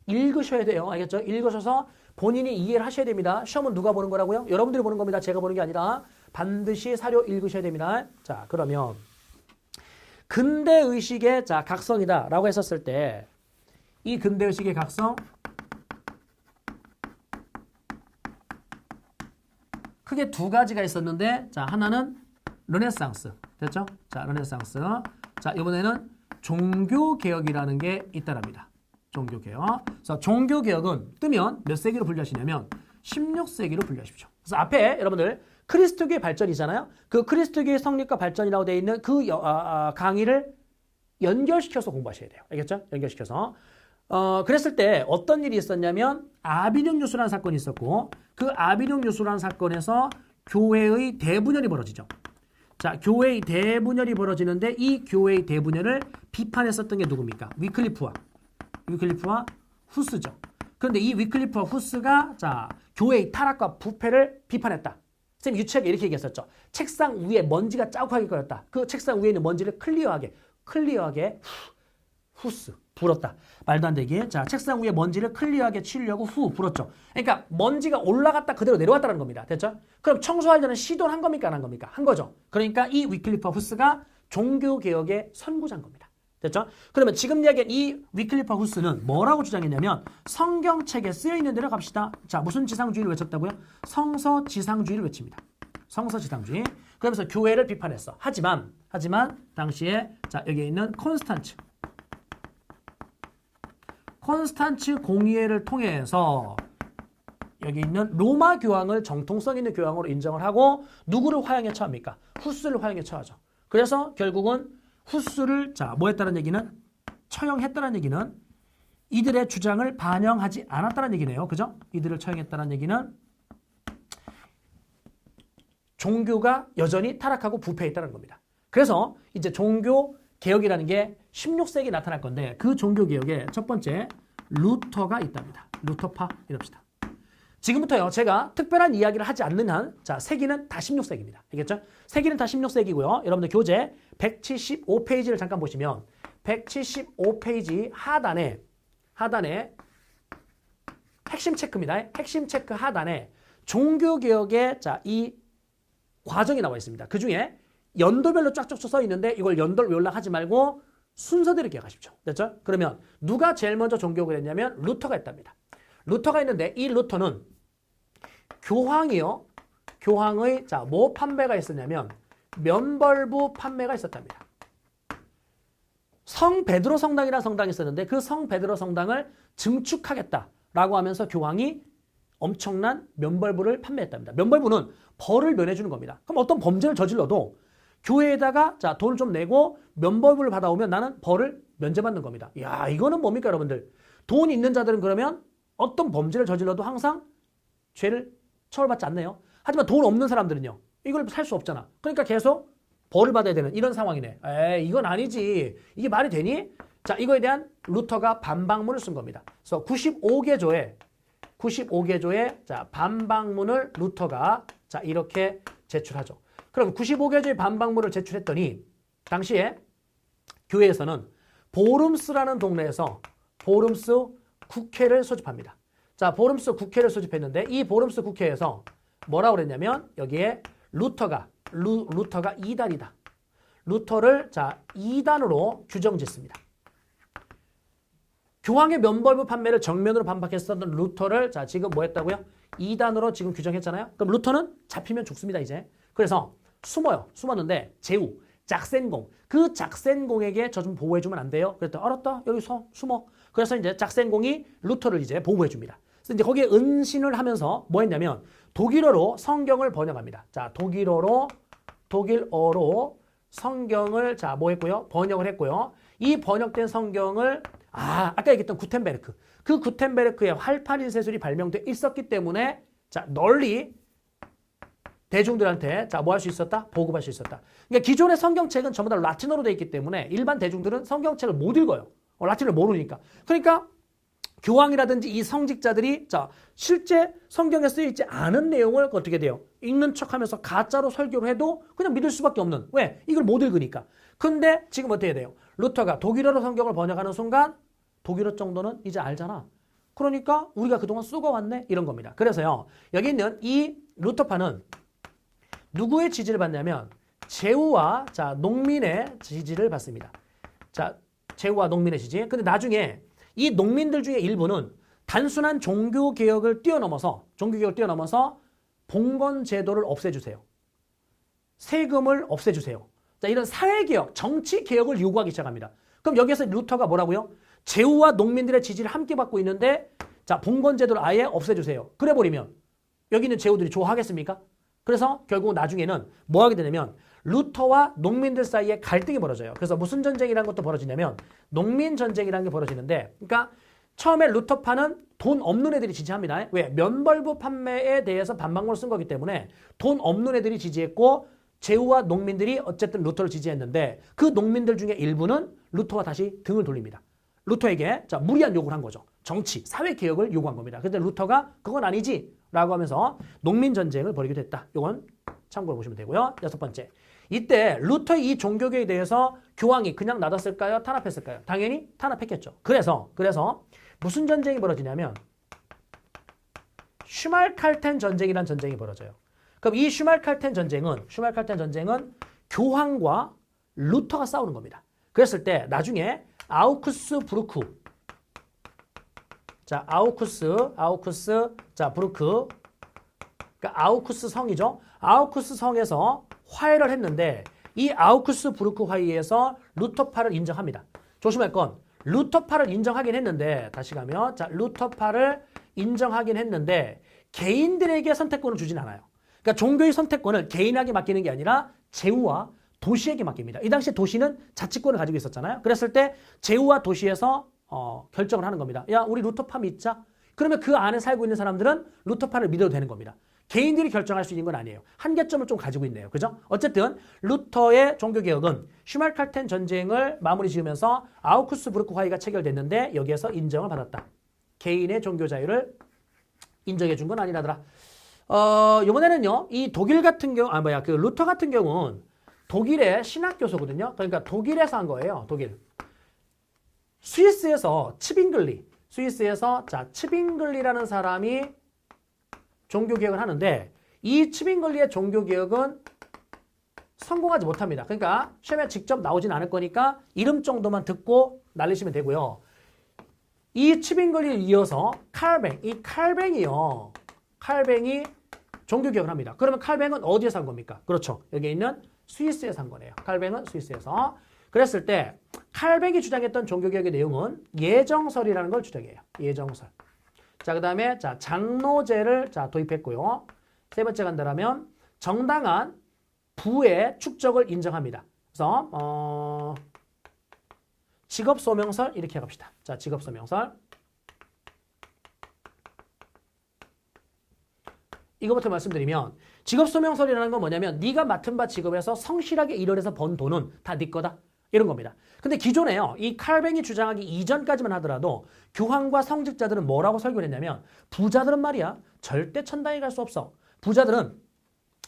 읽으셔야 돼요. 알겠죠? 읽으셔서 본인이 이해를 하셔야 됩니다. 시험은 누가 보는 거라고요? 여러분들이 보는 겁니다. 제가 보는 게 아니라 반드시 사료 읽으셔야 됩니다. 자, 그러면 근대의식의 자 각성이다 라고 했었을 때 이 근대의식의 각성 크게 두 가지가 있었는데 자 하나는 르네상스 됐죠? 자 르네상스 자 이번에는 종교개혁이라는 게 있다랍니다. 종교개혁. 그래서 종교개혁은 뜨면 몇 세기로 분류하시냐면 16세기로 분류하십시오. 그래서 앞에 여러분들 그리스도교의 발전이잖아요. 그 그리스도교의 성립과 발전이라고 되어 있는 그 강의를 연결시켜서 공부하셔야 돼요. 알겠죠? 연결시켜서. 그랬을 때 어떤 일이 있었냐면 아비뇽 요술한 사건이 있었고 그 아비뇽 요술한 사건에서 교회의 대분열이 벌어지죠. 자, 교회의 대분열이 벌어지는데 이 교회의 대분열을 비판했었던 게 누굽니까? 위클리프와 후스죠. 그런데 이 위클리프와 후스가 자 교회의 타락과 부패를 비판했다. 쌤 유치하게 이렇게 얘기했었죠. 책상 위에 먼지가 자욱하게 거렸다. 그 책상 위에 있는 먼지를 클리어하게 후스 불었다. 말도 안 되게. 자, 책상 위에 먼지를 클리어하게 치우려고 불었죠. 그러니까 먼지가 올라갔다 그대로 내려왔다는 겁니다. 됐죠? 그럼 청소하려는 시도를 한 겁니까? 안 한 겁니까? 한 거죠. 그러니까 이 위클리프와 후스가 종교개혁의 선구자인 겁니다. 됐죠? 그러면 지금 이야기한 이 위클리프와 후스는 뭐라고 주장했냐면 성경책에 쓰여있는 대로 갑시다. 자, 무슨 지상주의를 외쳤다고요? 성서지상주의를 외칩니다. 성서지상주의. 그러면서 교회를 비판했어. 하지만 당시에 자 여기에 있는 콘스탄츠 공의회를 통해서 여기 있는 로마 교황을 정통성 있는 교황으로 인정을 하고 누구를 화형에 처합니까? 후스를 화형에 처하죠. 그래서 결국은 후스를 자 뭐 했다는 얘기는 처형했다는 얘기는 이들의 주장을 반영하지 않았다는 얘기네요. 그죠? 이들을 처형했다는 얘기는 종교가 여전히 타락하고 부패했다는 겁니다. 그래서 이제 종교 개혁이라는 게 16세기에 나타날 건데 그 종교 개혁에 첫 번째 루터가 있답니다. 루터파 이럽시다. 지금부터요. 제가 특별한 이야기를 하지 않는 한 자, 세기는 다 16세기입니다. 알겠죠? 세기는 다 16세기고요. 여러분들 교재 175페이지를 잠깐 보시면 175페이지 하단에 핵심 체크입니다. 핵심 체크 하단에 종교개혁의 자, 이 과정이 나와 있습니다. 그 중에 연도별로 쫙쫙 써 있는데 이걸 연도를 요약하지 말고 순서대로 기억하십시오. 됐죠? 그러면 누가 제일 먼저 종교개혁을 했냐면 루터가 했답니다. 루터가 있는데 이 루터는 교황의 자, 뭐 판매가 있었냐면 면벌부 판매가 있었답니다. 성 베드로 성당이라는 성당이 있었는데 그 성 베드로 성당을 증축하겠다라고 하면서 교황이 엄청난 면벌부를 판매했답니다. 면벌부는 벌을 면해주는 겁니다. 그럼 어떤 범죄를 저질러도 교회에다가 자 돈을 좀 내고 면벌부를 받아오면 나는 벌을 면제받는 겁니다. 야, 이거는 뭡니까 여러분들? 돈 있는 자들은 그러면 어떤 범죄를 저질러도 항상 죄를 처벌받지 않네요. 하지만 돈 없는 사람들은요. 이걸 살 수 없잖아. 그러니까 계속 벌을 받아야 되는 이런 상황이네. 에이, 이건 아니지. 이게 말이 되니? 자, 이거에 대한 루터가 반박문을 쓴 겁니다. 그래서 95개조의 자, 반박문을 루터가 자, 이렇게 제출하죠. 그럼 95개조의 반박문을 제출했더니 당시에 교회에서는 보름스라는 동네에서 보름스 국회를 소집합니다. 자, 보름스 국회를 소집했는데 이 보름스 국회에서 뭐라고 그랬냐면 여기에 루터가 2단이다. 루터를 자 2단으로 규정짓습니다. 교황의 면벌부 판매를 정면으로 반박했었던 루터를 자 지금 뭐 했다고요? 2단으로 지금 규정했잖아요. 그럼 루터는 잡히면 죽습니다 이제. 그래서 숨었는데 제후, 작센공, 그 작센공에게 저 좀 보호해주면 안 돼요? 그랬더니 알았다 여기서 숨어. 그래서 이제 작센공이 루터를 이제 보호해줍니다. 그래서 이제 거기에 은신을 하면서 뭐 했냐면 독일어로 성경을 번역합니다. 자, 독일어로 성경을 자, 뭐 했고요? 번역을 했고요. 이 번역된 성경을 아까 얘기했던 구텐베르크. 그 구텐베르크의 활판인 세술이 발명돼 있었기 때문에 자, 널리 대중들한테 자, 뭐 할 수 있었다? 보급할 수 있었다. 그러니까 기존의 성경책은 전부 다 라틴어로 되어 있기 때문에 일반 대중들은 성경책을 못 읽어요. 라틴어를 모르니까. 그러니까 교황이라든지 이 성직자들이 자, 실제 성경에 쓰여 있지 않은 내용을 어떻게 돼요? 읽는 척하면서 가짜로 설교를 해도 그냥 믿을 수밖에 없는. 왜? 이걸 못 읽으니까. 근데 지금 어떻게 돼요? 루터가 독일어로 성경을 번역하는 순간 독일어 정도는 이제 알잖아. 그러니까 우리가 그동안 쏘고왔네 이런 겁니다. 그래서요. 여기 있는 이 루터파는 누구의 지지를 받냐면 제후와 자, 농민의 지지를 받습니다. 자, 제후와 농민의 지지. 근데 나중에 이 농민들 중에 일부는 단순한 종교개혁을 뛰어넘어서 봉건 제도를 없애주세요. 세금을 없애주세요. 자, 이런 사회개혁, 정치개혁을 요구하기 시작합니다. 그럼 여기에서 루터가 뭐라고요? 제후와 농민들의 지지를 함께 받고 있는데 자, 봉건 제도를 아예 없애주세요. 그래버리면 여기 있는 제후들이 좋아하겠습니까? 그래서 결국 나중에는 뭐 하게 되냐면 루터와 농민들 사이에 갈등이 벌어져요. 그래서 무슨 전쟁이라는 것도 벌어지냐면 농민 전쟁이라는 게 벌어지는데 그러니까 처음에 루터파는 돈 없는 애들이 지지합니다. 왜? 면벌부 판매에 대해서 반박문을 쓴 거기 때문에 돈 없는 애들이 지지했고 제후와 농민들이 어쨌든 루터를 지지했는데 그 농민들 중에 일부는 루터와 다시 등을 돌립니다. 루터에게 자, 무리한 요구를 한 거죠. 정치, 사회개혁을 요구한 겁니다. 그런데 루터가 그건 아니지 라고 하면서 농민 전쟁을 벌이게 됐다. 이건 참고해 보시면 되고요. 6번째. 이때 루터의 이 종교개혁에 대해서 교황이 그냥 놔뒀을까요? 탄압했을까요? 당연히 탄압했겠죠. 그래서 무슨 전쟁이 벌어지냐면 슈말칼텐 전쟁이라는 전쟁이 벌어져요. 그럼 이 슈말칼텐 전쟁은 교황과 루터가 싸우는 겁니다. 그랬을 때 나중에 아우쿠스 부르크 자, 부르크 그러니까 아우쿠스 성이죠. 아우쿠스 성에서 화해를 했는데 이 아우쿠스 부르크 화의에서 루터파를 인정합니다. 조심할 건 루터파를 인정하긴 했는데 다시 가면 자, 루터파를 인정하긴 했는데 개인들에게 선택권을 주진 않아요. 그러니까 종교의 선택권을 개인에게 맡기는 게 아니라 제후와 도시에게 맡깁니다. 이 당시에 도시는 자치권을 가지고 있었잖아요. 그랬을 때 제후와 도시에서 결정을 하는 겁니다. 야, 우리 루터파 믿자. 그러면 그 안에 살고 있는 사람들은 루터파를 믿어도 되는 겁니다. 개인들이 결정할 수 있는 건 아니에요. 한계점을 좀 가지고 있네요. 그죠? 어쨌든 루터의 종교개혁은 슈말칼텐 전쟁을 마무리 지으면서 아우쿠스 부르크 화의가 체결됐는데 여기에서 인정을 받았다. 개인의 종교 자유를 인정해 준 건 아니라더라. 이번에는요. 이 독일 같은 경우 그 루터 같은 경우는 독일의 신학 교수거든요. 그러니까 독일에서 한 거예요. 독일. 스위스에서 츠빙글리라는 사람이 종교개혁을 하는데 이 츠빙글리의 종교개혁은 성공하지 못합니다. 그러니까 시험에 직접 나오진 않을 거니까 이름 정도만 듣고 날리시면 되고요. 이 츠빙글리를 이어서 칼뱅이 종교개혁을 합니다. 그러면 칼뱅은 어디에서 한 겁니까? 그렇죠. 여기 있는 스위스에서 한 거네요. 칼뱅은 스위스에서. 그랬을 때 칼뱅이 주장했던 종교개혁의 내용은 예정설이라는 걸 주장해요. 예정설. 자, 그 다음에 자, 장로제를 자, 도입했고요. 세 번째 간다라면 정당한 부의 축적을 인정합니다. 그래서 직업소명설 이렇게 갑시다. 자, 직업소명설. 이거부터 말씀드리면 직업소명설이라는 건 뭐냐면 네가 맡은 바 직업에서 성실하게 일을 해서 번 돈은 다 네 거다. 이런 겁니다. 근데 기존에요. 이 칼뱅이 주장하기 이전까지만 하더라도 교황과 성직자들은 뭐라고 설교를 했냐면 부자들은 말이야 절대 천당에 갈 수 없어. 부자들은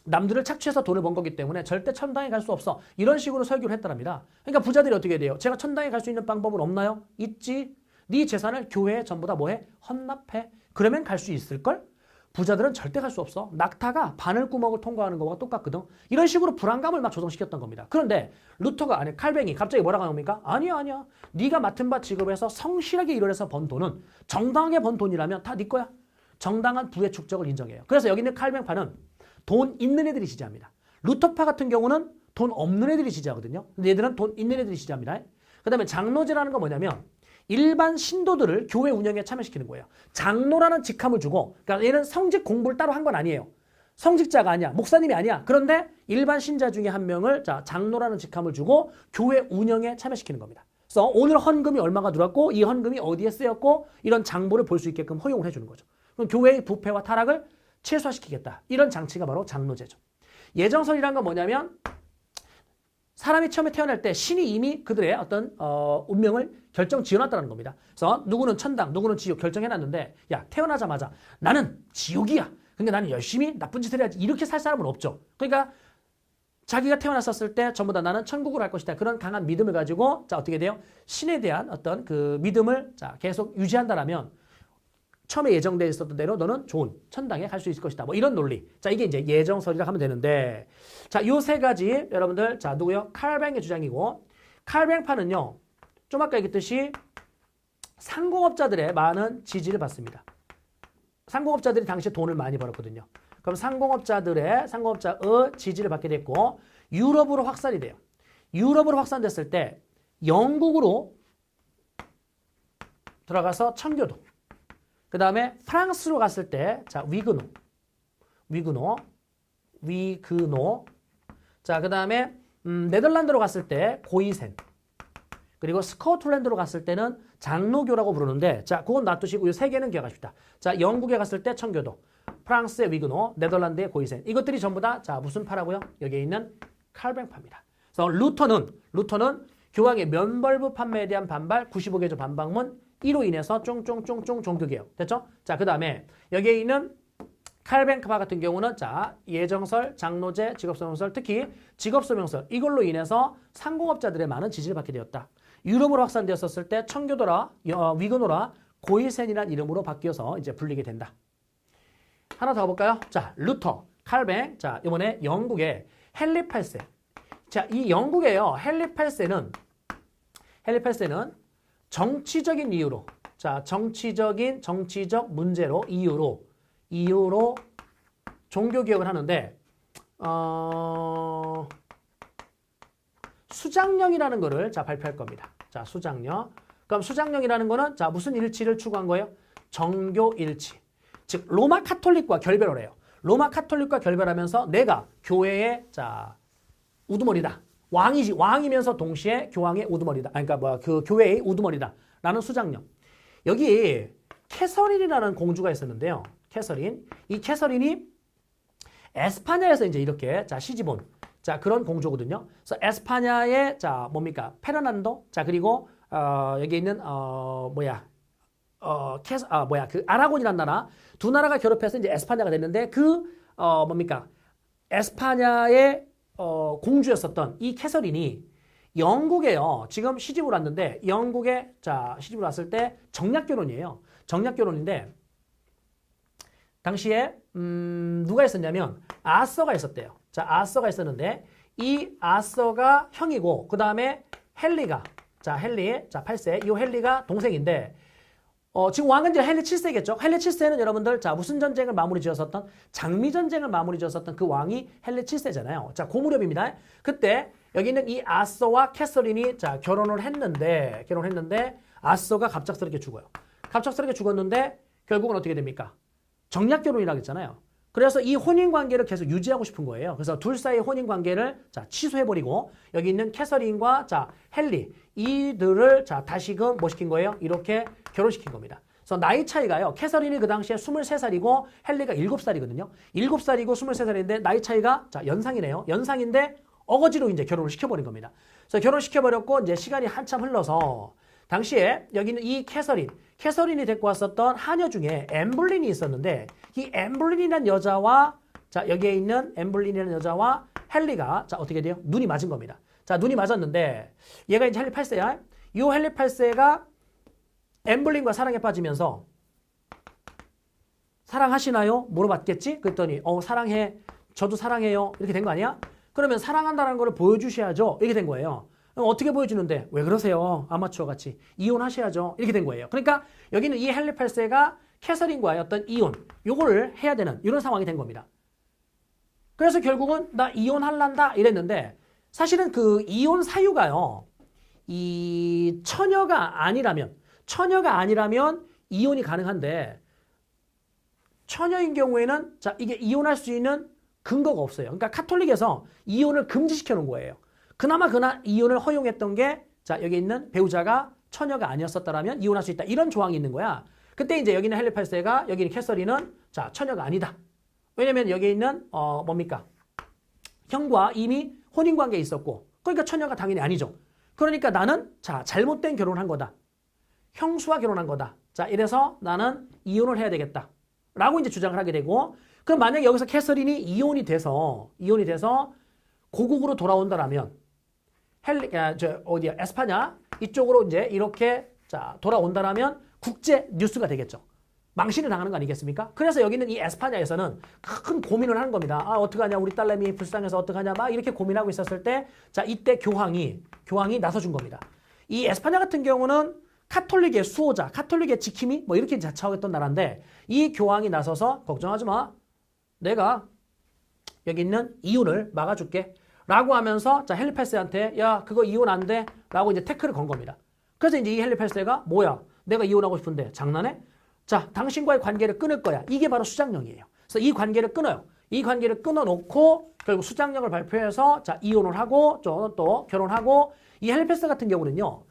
남들을 착취해서 돈을 번 거기 때문에 절대 천당에 갈 수 없어. 이런 식으로 설교를 했다랍니다. 그러니까 부자들이 어떻게 돼요? 제가 천당에 갈 수 있는 방법은 없나요? 있지. 네 재산을 교회에 전부 다 뭐해? 헌납해. 그러면 갈 수 있을걸? 부자들은 절대 갈 수 없어. 낙타가 바늘구멍을 통과하는 것과 똑같거든. 이런 식으로 불안감을 막 조성시켰던 겁니다. 그런데 루터가 아니 칼뱅이 갑자기 뭐라고 합니까? 아니야. 네가 맡은 바 직업에서 성실하게 일을 해서 번 돈은 정당하게 번 돈이라면 다 네 거야. 정당한 부의 축적을 인정해요. 그래서 여기 있는 칼뱅파는 돈 있는 애들이 지지합니다. 루터파 같은 경우는 돈 없는 애들이 지지하거든요. 근데 얘들은 돈 있는 애들이 지지합니다. 그 다음에 장로제라는 건 뭐냐면 일반 신도들을 교회 운영에 참여시키는 거예요. 장로라는 직함을 주고, 그러니까 얘는 성직 공부를 따로 한 건 아니에요. 성직자가 아니야. 목사님이 아니야. 그런데 일반 신자 중에 한 명을 자, 장로라는 직함을 주고 교회 운영에 참여시키는 겁니다. 그래서 오늘 헌금이 얼마가 들어왔고 이 헌금이 어디에 쓰였고 이런 장부를 볼 수 있게끔 허용을 해주는 거죠. 그럼 교회의 부패와 타락을 최소화시키겠다. 이런 장치가 바로 장로제죠. 예정설이란 건 뭐냐면 사람이 처음에 태어날 때 신이 이미 그들의 어떤 운명을 결정 지어놨다는 겁니다. 그래서 누구는 천당, 누구는 지옥 결정해놨는데 야 태어나자마자 나는 지옥이야. 그러니까 나는 열심히 나쁜 짓을 해야지. 이렇게 살 사람은 없죠. 그러니까 자기가 태어났었을 때 전부 다 나는 천국을 갈 것이다. 그런 강한 믿음을 가지고 자 어떻게 돼요? 신에 대한 어떤 그 믿음을 자 계속 유지한다라면 처음에 예정되어 있었던 대로 너는 좋은 천당에 갈 수 있을 것이다. 뭐 이런 논리. 자 이게 이제 예정설이라 하면 되는데 자 요 세 가지 여러분들 자 누구요? 칼뱅의 주장이고 칼뱅파는요. 좀 아까 얘기했듯이 상공업자들의 많은 지지를 받습니다. 상공업자들이 당시에 돈을 많이 벌었거든요. 그럼 상공업자의 지지를 받게 됐고 유럽으로 확산이 돼요. 유럽으로 확산됐을 때 영국으로 들어가서 청교도. 그 다음에 프랑스로 갔을 때 자 위그노. 자 그 다음에 네덜란드로 갔을 때 고이센. 그리고 스코틀랜드로 갔을 때는 장로교라고 부르는데 자 그건 놔두시고 이 세 개는 기억하십시다. 자 영국에 갔을 때 청교도, 프랑스의 위그노, 네덜란드의 고이센. 이것들이 전부 다 자 무슨 파라고요? 여기에 있는 칼뱅파입니다. 그래서 루터는 교황의 면벌부 판매에 대한 반발, 95개조 반박문 이로 인해서 쫑쫑쫑쫑 종교개혁. 됐죠? 자 그 다음에 여기에 있는 칼뱅파 같은 경우는 자 예정설, 장로제, 직업소명설, 특히 직업소명설 이걸로 인해서 상공업자들의 많은 지지를 받게 되었다. 유럽으로 확산되었을 때 청교도라, 위그노라, 고이센이라는 이름으로 바뀌어서 이제 불리게 된다. 하나 더 볼까요? 자 루터, 칼뱅, 자 이번에 영국의 헨리 8세. 자 이 영국에요. 헨리 8세는 정치적인 이유로, 자 정치적 문제로 이유로 종교개혁을 하는데 수장령이라는 거를 자 발표할 겁니다. 자 수장령. 그럼 수장령이라는 거는 자 무슨 일치를 추구한 거예요? 정교 일치. 즉 로마 카톨릭과 결별을 해요. 로마 카톨릭과 결별하면서 내가 교회의 자 우두머리다. 왕이면서 동시에 교황의 우두머리다. 그 교회의 우두머리다라는 수장령. 여기 캐서린이라는 공주가 있었는데요. 이 캐서린이 에스파냐에서 이제 이렇게 자 시집 온 자 그런 공주거든요. 그래서 에스파냐의 자 뭡니까? 페르난도. 자 그리고 여기 있는 그 아라곤이라는 나라 두 나라가 결합해서 이제 에스파냐가 됐는데 그 뭡니까? 에스파냐의 공주였었던 이 캐서린이 영국에요. 지금 시집을 왔는데 영국에 자 시집을 왔을 때 정략결혼이에요. 정략결혼인데 당시에 누가 있었냐면 아서가 있었대요. 자 아서가 있었는데 이 아서가 형이고 그 다음에 헨리가 자 8세 이 헨리가 동생인데 지금 왕은 이제 헨리 7세겠죠. 헨리 7세는 여러분들 자 무슨 전쟁을 마무리 지었었던 장미 전쟁을 마무리 지었었던 그 왕이 헨리 7세잖아요. 자 그 무렵입니다. 그때 여기 있는 이 아서와 캐서린이 자 결혼을 했는데 아서가 갑작스럽게 죽어요. 갑작스럽게 죽었는데 결국은 어떻게 됩니까? 정략결혼이라고 했잖아요. 그래서 이 혼인관계를 계속 유지하고 싶은 거예요. 그래서 둘 사이의 혼인관계를 자 취소해버리고 여기 있는 캐서린과 자 헨리 이들을 자 다시금 뭐 시킨 거예요? 이렇게 결혼시킨 겁니다. 그래서 나이 차이가요. 캐서린이 그 당시에 23살이고 헨리가 7살이거든요. 7살이고 23살인데 나이 차이가 자 연상이네요. 연상인데 어거지로 이제 결혼을 시켜버린 겁니다. 그래서 결혼시켜버렸고 이제 시간이 한참 흘러서 당시에 여기는 이 캐서린이 데리고 왔었던 하녀 중에 엠블린이 있었는데 이 엠블린이라는 여자와 자 여기에 있는 엠블린이라는 여자와 헨리가 자 어떻게 돼요? 눈이 맞은 겁니다. 자 눈이 맞았는데 얘가 이제 헨리 8세야. 이 헨리 8세가 엠블린과 사랑에 빠지면서 사랑하시나요? 물어봤겠지? 그랬더니 사랑해. 저도 사랑해요. 이렇게 된 거 아니야? 그러면 사랑한다는 걸 보여주셔야죠. 이렇게 된 거예요. 어떻게 보여주는데? 왜 그러세요? 아마추어 같이. 이혼하셔야죠. 이렇게 된 거예요. 그러니까 여기는 이 헨리 8세가 캐서린과의 어떤 이혼, 요거를 해야 되는 이런 상황이 된 겁니다. 그래서 결국은 나 이혼할란다 이랬는데 사실은 그 이혼 사유가요. 이 처녀가 아니라면 이혼이 가능한데 처녀인 경우에는 자 이게 이혼할 수 있는 근거가 없어요. 그러니까 카톨릭에서 이혼을 금지시켜 놓은 거예요. 그나마 이혼을 허용했던 게 자 여기 있는 배우자가 처녀가 아니었었다라면 이혼할 수 있다. 이런 조항이 있는 거야. 그때 이제 여기는 헨리 8세가 여기는 캐서린은 자 처녀가 아니다. 왜냐면 여기 있는 뭡니까? 형과 이미 혼인관계에 있었고 그러니까 처녀가 당연히 아니죠. 그러니까 나는 자 잘못된 결혼을 한 거다. 형수와 결혼한 거다. 자 이래서 나는 이혼을 해야 되겠다. 라고 이제 주장을 하게 되고 그럼 만약에 여기서 캐서린이 이혼이 돼서 고국으로 돌아온다라면 에스파냐 이쪽으로 이제 이렇게 자 돌아온다라면 국제 뉴스가 되겠죠. 망신을 당하는 거 아니겠습니까? 그래서 여기 있는 이 에스파냐에서는 큰 고민을 하는 겁니다. 아 어떡하냐 우리 딸내미 불쌍해서 어떡하냐 막 이렇게 고민하고 있었을 때 자 이때 교황이 나서준 겁니다. 이 에스파냐 같은 경우는 카톨릭의 수호자, 카톨릭의 지킴이 뭐 이렇게 자처했던 나라인데 이 교황이 나서서 걱정하지 마. 내가 여기 있는 이혼을 막아줄게. 라고 하면서 자 헨리 8세한테 야 그거 이혼 안 돼. 라고 이제 태클을 건 겁니다. 그래서 이제 이 헨리 8세가 뭐야 내가 이혼하고 싶은데 장난해? 자 당신과의 관계를 끊을 거야. 이게 바로 수장령이에요. 그래서 이 관계를 끊어요. 이 관계를 끊어놓고 결국 수장령을 발표해서 자 이혼을 하고 또 결혼하고 이 헨리 8세 같은 경우는요.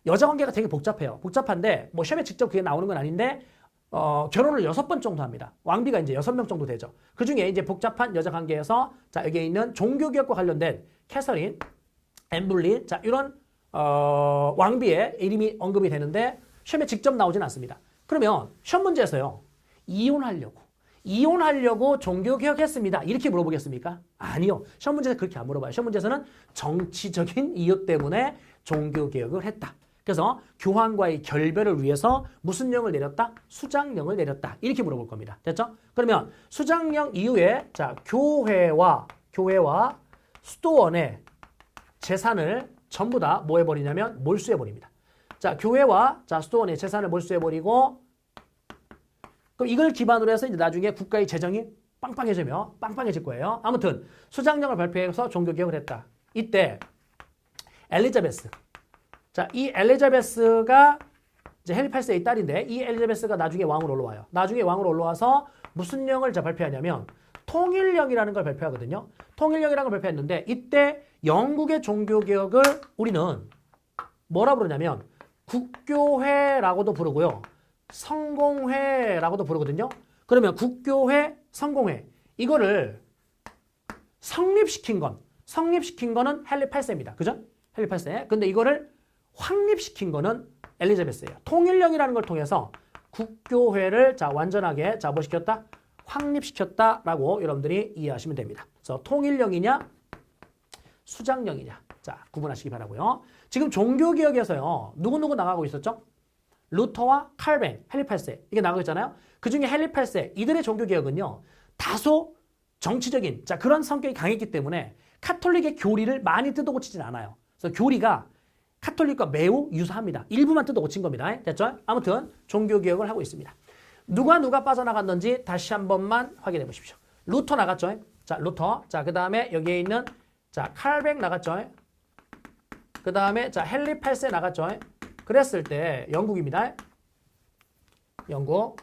여자 관계가 되게 복잡해요. 복잡한데 뭐 시험에 직접 그게 나오는 건 아닌데 결혼을 6번 정도 합니다. 왕비가 이제 6명 정도 되죠. 그 중에 이제 복잡한 여자 관계에서 자 여기에 있는 종교개혁과 관련된 캐서린, 앤블리 자 이런 왕비의 이름이 언급이 되는데 시험에 직접 나오진 않습니다. 그러면 시험 문제에서요. 이혼하려고 종교개혁했습니다. 이렇게 물어보겠습니까? 아니요. 시험 문제에서 그렇게 안 물어봐요. 시험 문제에서는 정치적인 이유 때문에 종교개혁을 했다. 그래서 교황과의 결별을 위해서 무슨령을 내렸다? 수장령을 내렸다. 이렇게 물어볼 겁니다. 됐죠? 그러면 수장령 이후에 자 교회와 수도원의 재산을 전부 다 뭐 해버리냐면 몰수해버립니다. 자 교회와 자 수도원의 재산을 몰수해버리고 그럼 이걸 기반으로 해서 이제 나중에 국가의 재정이 빵빵해질 거예요. 아무튼 수장령을 발표해서 종교개혁을 했다. 이때 엘리자베스 자, 이 엘리자베스가 이제 헨리 8세의 딸인데 이 엘리자베스가 나중에 왕으로 올라와요. 나중에 왕으로 올라와서 무슨령을 발표하냐면 통일령이라는 걸 발표하거든요. 통일령이라는 걸 발표했는데 이때 영국의 종교개혁을 우리는 뭐라 부르냐면 국교회라고도 부르고요. 성공회라고도 부르거든요. 그러면 국교회, 성공회 이거를 성립시킨 거는 헨리 8세입니다. 그죠? 헨리 8세. 근데 이거를 확립시킨 거는 엘리자베스예요. 통일령이라는 걸 통해서 국교회를 자 완전하게 자 뭐 시켰다? 확립시켰다라고 여러분들이 이해하시면 됩니다. 그래서 통일령이냐 수장령이냐 자 구분하시기 바라고요. 지금 종교개혁에서요. 누구 나가고 있었죠? 루터와 칼뱅, 헨리 8세 이게 나가고 있잖아요. 그중에 헨리 8세 이들의 종교개혁은요. 다소 정치적인 자 그런 성격이 강했기 때문에 카톨릭의 교리를 많이 뜯어고치진 않아요. 그래서 교리가 카톨릭과 매우 유사합니다. 일부만 뜯어 고친 겁니다. 됐죠? 아무튼 종교개혁을 하고 있습니다. 누가 빠져나갔는지 다시 한 번만 확인해 보십시오. 루터 나갔죠? 자, 루터. 자, 그 다음에 여기에 있는 자 칼뱅 나갔죠? 그 다음에 자 헨리 8세 나갔죠? 그랬을 때 영국입니다. 영국.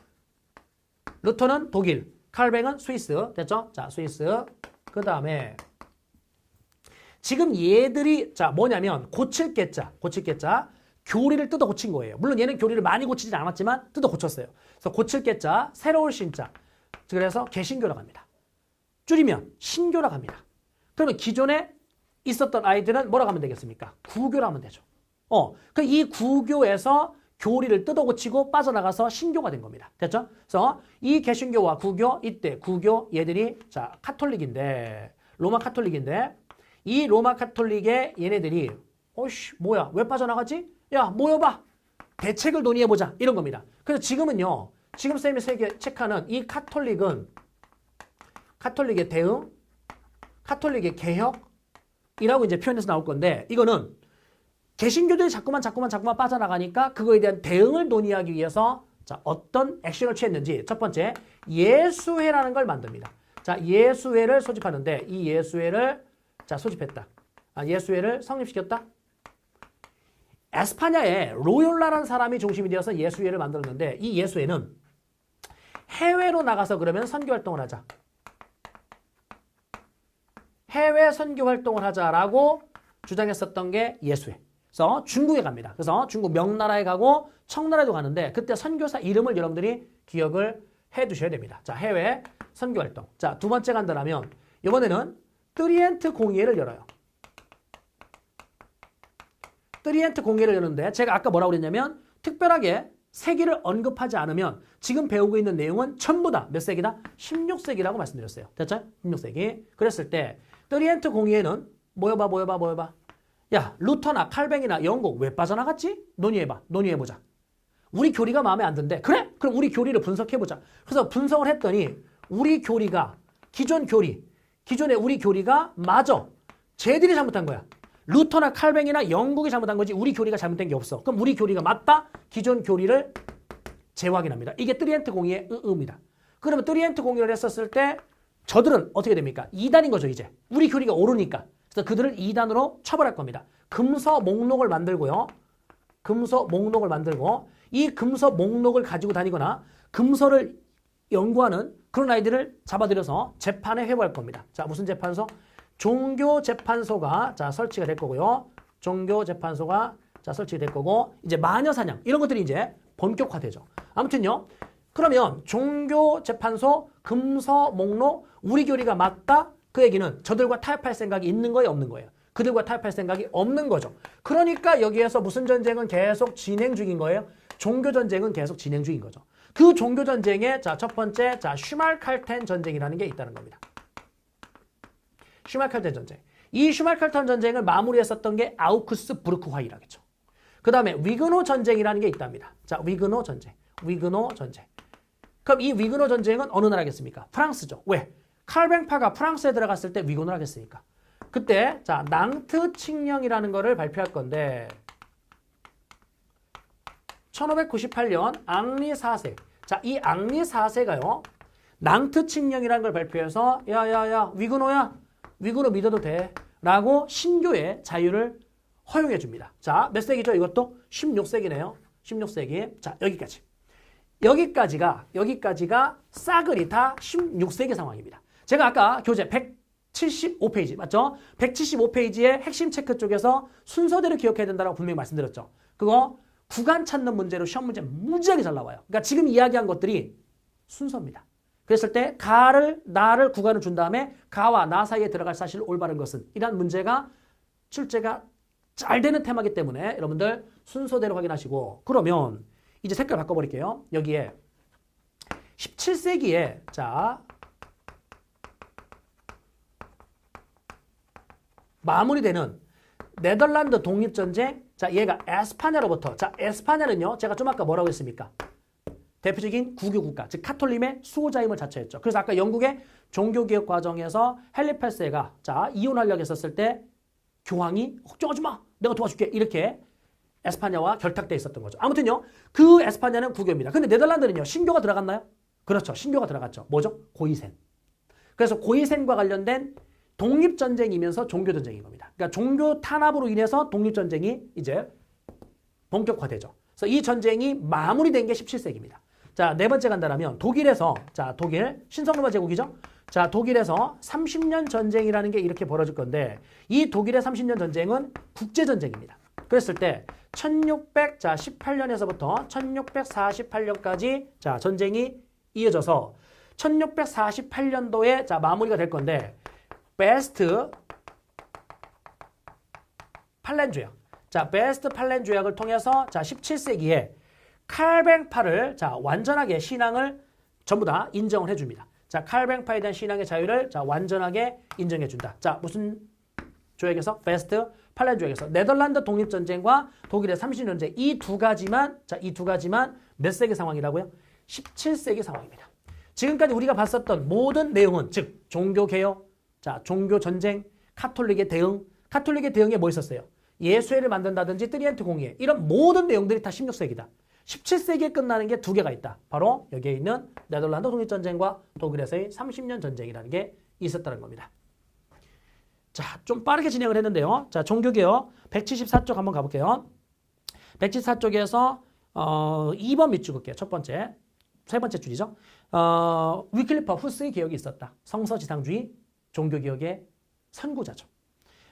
루터는 독일. 칼뱅은 스위스. 됐죠? 자, 스위스. 그 다음에 지금 얘들이 자 뭐냐면 고칠 게자 교리를 뜯어 고친 거예요. 물론 얘는 교리를 많이 고치진 않았지만 뜯어 고쳤어요. 그래서 고칠 게자 새로울 신자 그래서 개신교라고 합니다. 줄이면 신교라고 합니다. 그러면 기존에 있었던 아이들은 뭐라고 하면 되겠습니까? 구교라고 하면 되죠. 그 이 구교에서 교리를 뜯어 고치고 빠져나가서 신교가 된 겁니다. 됐죠? 그래서 이 개신교와 구교 이때 구교 얘들이 자 카톨릭인데 로마 카톨릭인데 이 로마 카톨릭의 얘네들이 어이씨 뭐야 왜 빠져나가지? 야 모여봐 대책을 논의해보자 이런 겁니다. 그래서 지금은요 지금 쌤이 체크하는 이 카톨릭은 카톨릭의 대응 카톨릭의 개혁이라고 이제 표현해서 나올 건데 이거는 개신교들이 자꾸만 빠져나가니까 그거에 대한 대응을 논의하기 위해서 자 어떤 액션을 취했는지 첫 번째 예수회라는 걸 만듭니다. 자 예수회를 소집하는데 이 예수회를 자 소집했다. 예수회를 성립시켰다. 에스파냐에 로욜라라는 사람이 중심이 되어서 예수회를 만들었는데 이 예수회는 해외로 나가서 그러면 선교활동을 하자. 해외 선교활동을 하자라고 주장했었던 게 예수회. 그래서 중국에 갑니다. 그래서 중국 명나라에 가고 청나라에도 가는데 그때 선교사 이름을 여러분들이 기억을 해 두셔야 됩니다. 자 해외 선교활동. 자 두 번째 간다라면 이번에는 트리엔트 공의회를 열어요. 트리엔트 공의회를 여는데 제가 아까 뭐라고 그랬냐면 특별하게 세기를 언급하지 않으면 지금 배우고 있는 내용은 전부 다 몇 세기다? 16세기라고 말씀드렸어요. 됐죠? 16세기. 그랬을 때 트리엔트 공의회는 모여봐. 야, 루터나 칼뱅이나 영국 왜 빠져나갔지? 논의해보자. 우리 교리가 마음에 안 든대. 그래? 그럼 우리 교리를 분석해보자. 그래서 분석을 했더니 우리 교리가 기존의 우리 교리가 맞아. 쟤들이 잘못한 거야. 루터나 칼뱅이나 영국이 잘못한 거지 우리 교리가 잘못된 게 없어. 그럼 우리 교리가 맞다? 기존 교리를 재확인합니다. 이게 트리엔트 공의의 의미다. 그러면 트리엔트 공의를 했었을 때 저들은 어떻게 됩니까? 이단인 거죠 이제. 우리 교리가 옳으니까. 그래서 그들을 이단으로 처벌할 겁니다. 금서 목록을 만들고요. 금서 목록을 만들고 이 금서 목록을 가지고 다니거나 금서를 연구하는 그런 아이들을 잡아들여서 재판에 회부할 겁니다. 자, 무슨 재판소? 종교재판소가 자 설치가 될 거고요. 종교재판소가 자 설치가 될 거고 이제 마녀사냥 이런 것들이 이제 본격화되죠. 아무튼요. 그러면 종교재판소 금서 목록 우리 교리가 맞다? 그 얘기는 저들과 타협할 생각이 있는 거예요, 없는 거예요? 그들과 타협할 생각이 없는 거죠. 그러니까 여기에서 무슨 전쟁은 계속 진행 중인 거예요? 종교전쟁은 계속 진행 중인 거죠. 그 종교전쟁의 자, 첫 번째 자 슈말칼텐 전쟁이라는 게 있다는 겁니다. 슈말칼텐 전쟁. 이 슈말칼텐 전쟁을 마무리했었던 게 아우크스 부르크 화의라겠죠. 그 다음에 위그노 전쟁이라는 게 있답니다. 자, 위그노 전쟁. 그럼 이 위그노 전쟁은 어느 나라겠습니까? 프랑스죠. 왜? 칼뱅파가 프랑스에 들어갔을 때 위그노를 하겠으니까. 그때 자 낭트 칙령이라는 거를 발표할 건데 1598년 앙리 4세. 자, 이 앙리 4세가요. 낭트 칙령이라는 걸 발표해서 야야야 위그노 믿어도 돼 라고 신교의 자유를 허용해 줍니다. 자, 몇 세기죠? 이것도 16세기네요. 16세기. 자, 여기까지가 싸그리 다 16세기 상황입니다. 제가 아까 교재 175페이지 맞죠? 175페이지의 핵심 체크 쪽에서 순서대로 기억해야 된다고 분명히 말씀드렸죠. 그거 구간 찾는 문제로 시험 문제 무지하게 잘 나와요. 그러니까 지금 이야기한 것들이 순서입니다. 그랬을 때 나를 구간을 준 다음에 가와 나 사이에 들어갈 사실 올바른 것은 이란 문제가 출제가 잘 되는 테마이기 때문에 여러분들 순서대로 확인하시고 그러면 이제 색깔 바꿔버릴게요. 여기에 17세기에 자 마무리되는 네덜란드 독립전쟁 자 얘가 에스파냐로부터 자 에스파냐는요 제가 좀 아까 뭐라고 했습니까? 대표적인 국유국가, 즉 카톨림의 수호자임을 자처했죠. 그래서 아까 영국의 종교개혁 과정에서 헨리 8세가 자 이혼하려고 했었을 때 교황이 걱정하지 마, 내가 도와줄게 이렇게 에스파냐와 결탁돼 있었던 거죠. 아무튼요, 그 에스파냐는 국교입니다. 근데 네덜란드는요 신교가 들어갔나요? 그렇죠, 신교가 들어갔죠. 뭐죠? 고이센. 그래서 고이센과 관련된 독립전쟁이면서 종교전쟁인 겁니다. 그러니까 종교 탄압으로 인해서 독립전쟁이 이제 본격화되죠. 그래서 이 전쟁이 마무리된 게 17세기입니다. 자, 네 번째 간다라면 독일에서 자, 독일 신성로마 제국이죠. 자, 독일에서 30년 전쟁이라는 게 이렇게 벌어질 건데 이 독일의 30년 전쟁은 국제 전쟁입니다. 그랬을 때 1618년에서부터 1648년까지 자, 전쟁이 이어져서 1648년도에 자, 마무리가 될 건데 베스트 팔렌 조약. 자, 베스트 팔렌 조약을 통해서 자, 17세기에 칼뱅파를 자, 완전하게 신앙을 전부 다 인정을 해 줍니다. 자, 칼뱅파에 대한 신앙의 자유를 자, 완전하게 인정해 준다. 자, 무슨 조약에서? 베스트 팔렌 조약에서 네덜란드 독립 전쟁과 독일의 30년 전쟁 이 두 가지만 자, 이 두 가지만 몇 세기 상황이라고요? 17세기 상황입니다. 지금까지 우리가 봤었던 모든 내용은 즉 종교 개혁, 자, 종교 전쟁, 카톨릭의 대응, 카톨릭의 대응에 뭐 있었어요? 예수회를 만든다든지 트리엔트 공의회 이런 모든 내용들이 다 16세기다. 17세기에 끝나는 게 두 개가 있다. 바로 여기에 있는 네덜란드 독립전쟁과 독일에서의 30년 전쟁이라는 게 있었다는 겁니다. 자, 좀 빠르게 진행을 했는데요. 자, 종교개혁 174쪽 한번 가볼게요. 174쪽에서 2번 밑줄 긋게요. 첫 번째, 세 번째 줄이죠. 위클리프 후스의 개혁이 있었다. 성서지상주의 종교개혁의 선구자죠.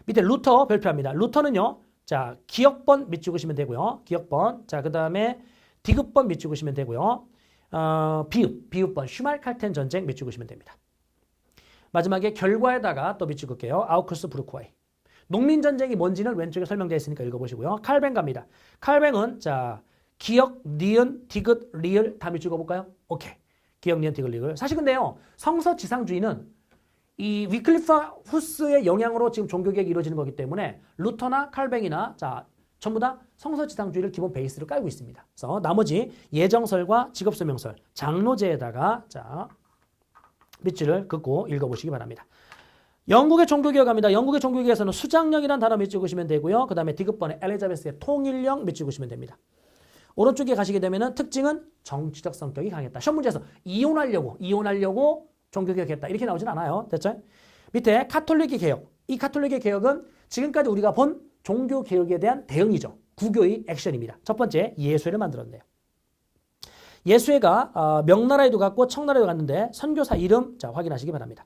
밑에 루터 별표합니다. 루터는요. 자, 기역번 밑줄 그시면 되고요. 기역번. 자, 그 다음에 디귿번 밑줄 그시면 되고요. 비읍번 슈말칼텐 전쟁 밑줄 그시면 됩니다. 마지막에 결과에다가 또 비추을게요. 아우크스 브루크와이. 농민전쟁이 뭔지는 왼쪽에 설명되어 있으니까 읽어보시고요. 칼뱅 갑니다. 칼뱅은 자 기역, 니은, 디귿, 리을 다 밑줄 그어볼까요? 오케이. 기역, 니은, 디귿, 리을. 사실 근데요. 성서지상주의는 이 위클리프 후스의 영향으로 지금 종교개혁이 이루어지는 거기 때문에 루터나 칼뱅이나 자 전부 다 성서지상주의를 기본 베이스로 깔고 있습니다. 그래서 나머지 예정설과 직업설명설, 장로제에다가 자 밑줄을 긋고 읽어보시기 바랍니다. 영국의 종교개혁합니다. 영국의 종교개혁에서는 수장령이라는 단어 밑줄 그으시면 되고요. 그 다음에 디귿번에 엘리자베스의 통일령 밑줄 그으시면 됩니다. 오른쪽에 가시게 되면은 특징은 정치적 성격이 강했다. 시험 문제에서 이혼하려고 종교개혁했다. 이렇게 나오진 않아요. 됐죠? 밑에 카톨릭의 개혁. 이 카톨릭의 개혁은 지금까지 우리가 본 종교개혁에 대한 대응이죠. 구교의 액션입니다. 첫 번째, 예수회를 만들었네요. 예수회가 명나라에도 갔고 청나라에도 갔는데 선교사 이름 자 확인하시기 바랍니다.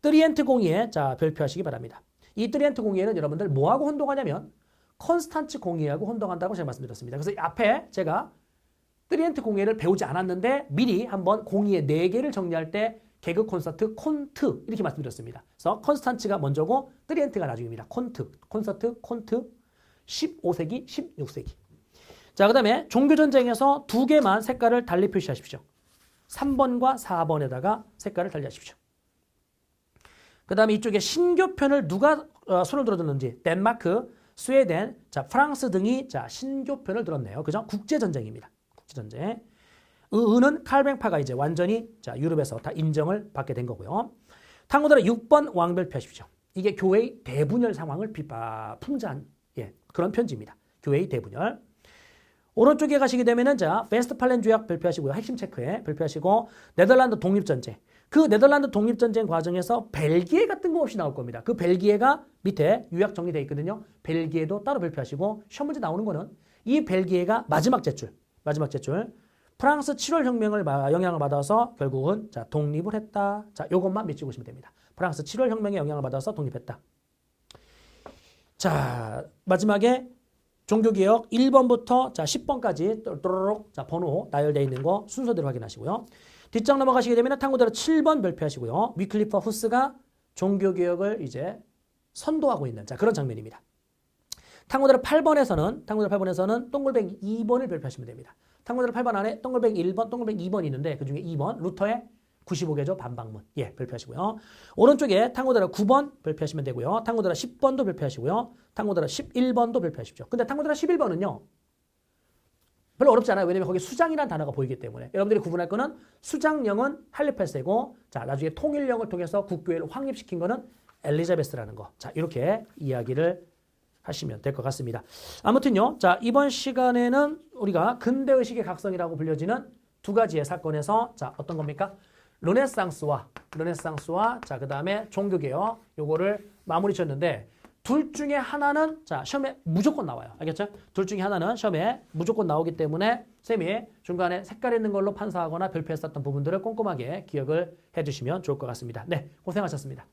트리엔트 공의회 자 별표하시기 바랍니다. 이 트리엔트 공의회는 여러분들 뭐하고 혼동하냐면 콘스탄츠 공의회하고 혼동한다고 제가 말씀드렸습니다. 그래서 앞에 제가 트리엔트 공의회를 배우지 않았는데 미리 한번 공의회 4개를 정리할 때 개그 콘서트 콘트 이렇게 말씀드렸습니다. 그래서 콘스탄츠가 먼저고 트리엔트가 나중입니다. 콘서트 콘트 15세기 16세기. 자, 그 다음에 종교전쟁에서 2개만 색깔을 달리 표시하십시오. 3번과 4번에다가 색깔을 달리 하십시오. 그 다음에 이쪽에 신교편을 누가 손을 들어줬는지 덴마크, 스웨덴, 자 프랑스 등이 자 신교편을 들었네요. 그죠? 국제전쟁입니다. 국제전쟁. 의는 칼뱅파가 이제 완전히 자 유럽에서 다 인정을 받게 된 거고요. 탐구대로 6번 왕별표 하십시오. 이게 교회의 대분열 상황을 풍자한 그런 편지입니다. 교회의 대분열. 오른쪽에 가시게 되면은 자 베스트팔렌 조약 발표하시고요. 핵심 체크에 발표하시고 네덜란드 독립전쟁. 그 네덜란드 독립전쟁 과정에서 벨기에가 뜬금없이 나올 겁니다. 그 벨기에가 밑에 요약 정리되어 있거든요. 벨기에도 따로 발표하시고 시험 문제 나오는 거는 이 벨기에가 마지막 제출. 프랑스 7월 혁명을 영향을 받아서 결국은 자 독립을 했다. 자 요것만 밑줄 그으시면 됩니다. 프랑스 7월 혁명의 영향을 받아서 독립했다. 자 마지막에 종교개혁 1번부터 자 10번까지 또로록 자 번호 나열되어 있는 거 순서대로 확인하시고요. 뒷장 넘어가시게 되면 탐구대로 7번 별표하시고요. 위클리프 후스가 종교개혁을 이제 선도하고 있는 자 그런 장면입니다. 탐구대로 8번에서는 동글뱅이 2번을 별표하시면 됩니다. 탐구대로 8번 안에 동글뱅이 1번, 동글뱅이 2번이 있는데 그중에 2번 루터의 95개조 반박문 별표하시고요. 오른쪽에 탐구대로 9번 별표하시면 되고요. 탐구대로 10번도 별표하시고요. 탐구대로 11번도 별표하십시오. 근데 탐구대로 11번은요. 별로 어렵지 않아요. 왜냐면 거기 수장이라는 단어가 보이기 때문에. 여러분들이 구분할 거는 수장령은 할리페스고 자 나중에 통일령을 통해서 국교회를 확립시킨 거는 엘리자베스라는 거. 자 이렇게 이야기를 하시면 될 것 같습니다. 아무튼요. 자 이번 시간에는 우리가 근대의식의 각성이라고 불려지는 2가지의 사건에서 자 어떤 겁니까? 르네상스와 자 그다음에 종교개혁 요거를 마무리 쳤는데 둘 중에 하나는 자 시험에 무조건 나와요. 알겠죠? 둘 중에 하나는 시험에 무조건 나오기 때문에 쌤이 중간에 색깔 있는 걸로 판사하거나 별표했었던 부분들을 꼼꼼하게 기억을 해주시면 좋을 것 같습니다. 네, 고생하셨습니다.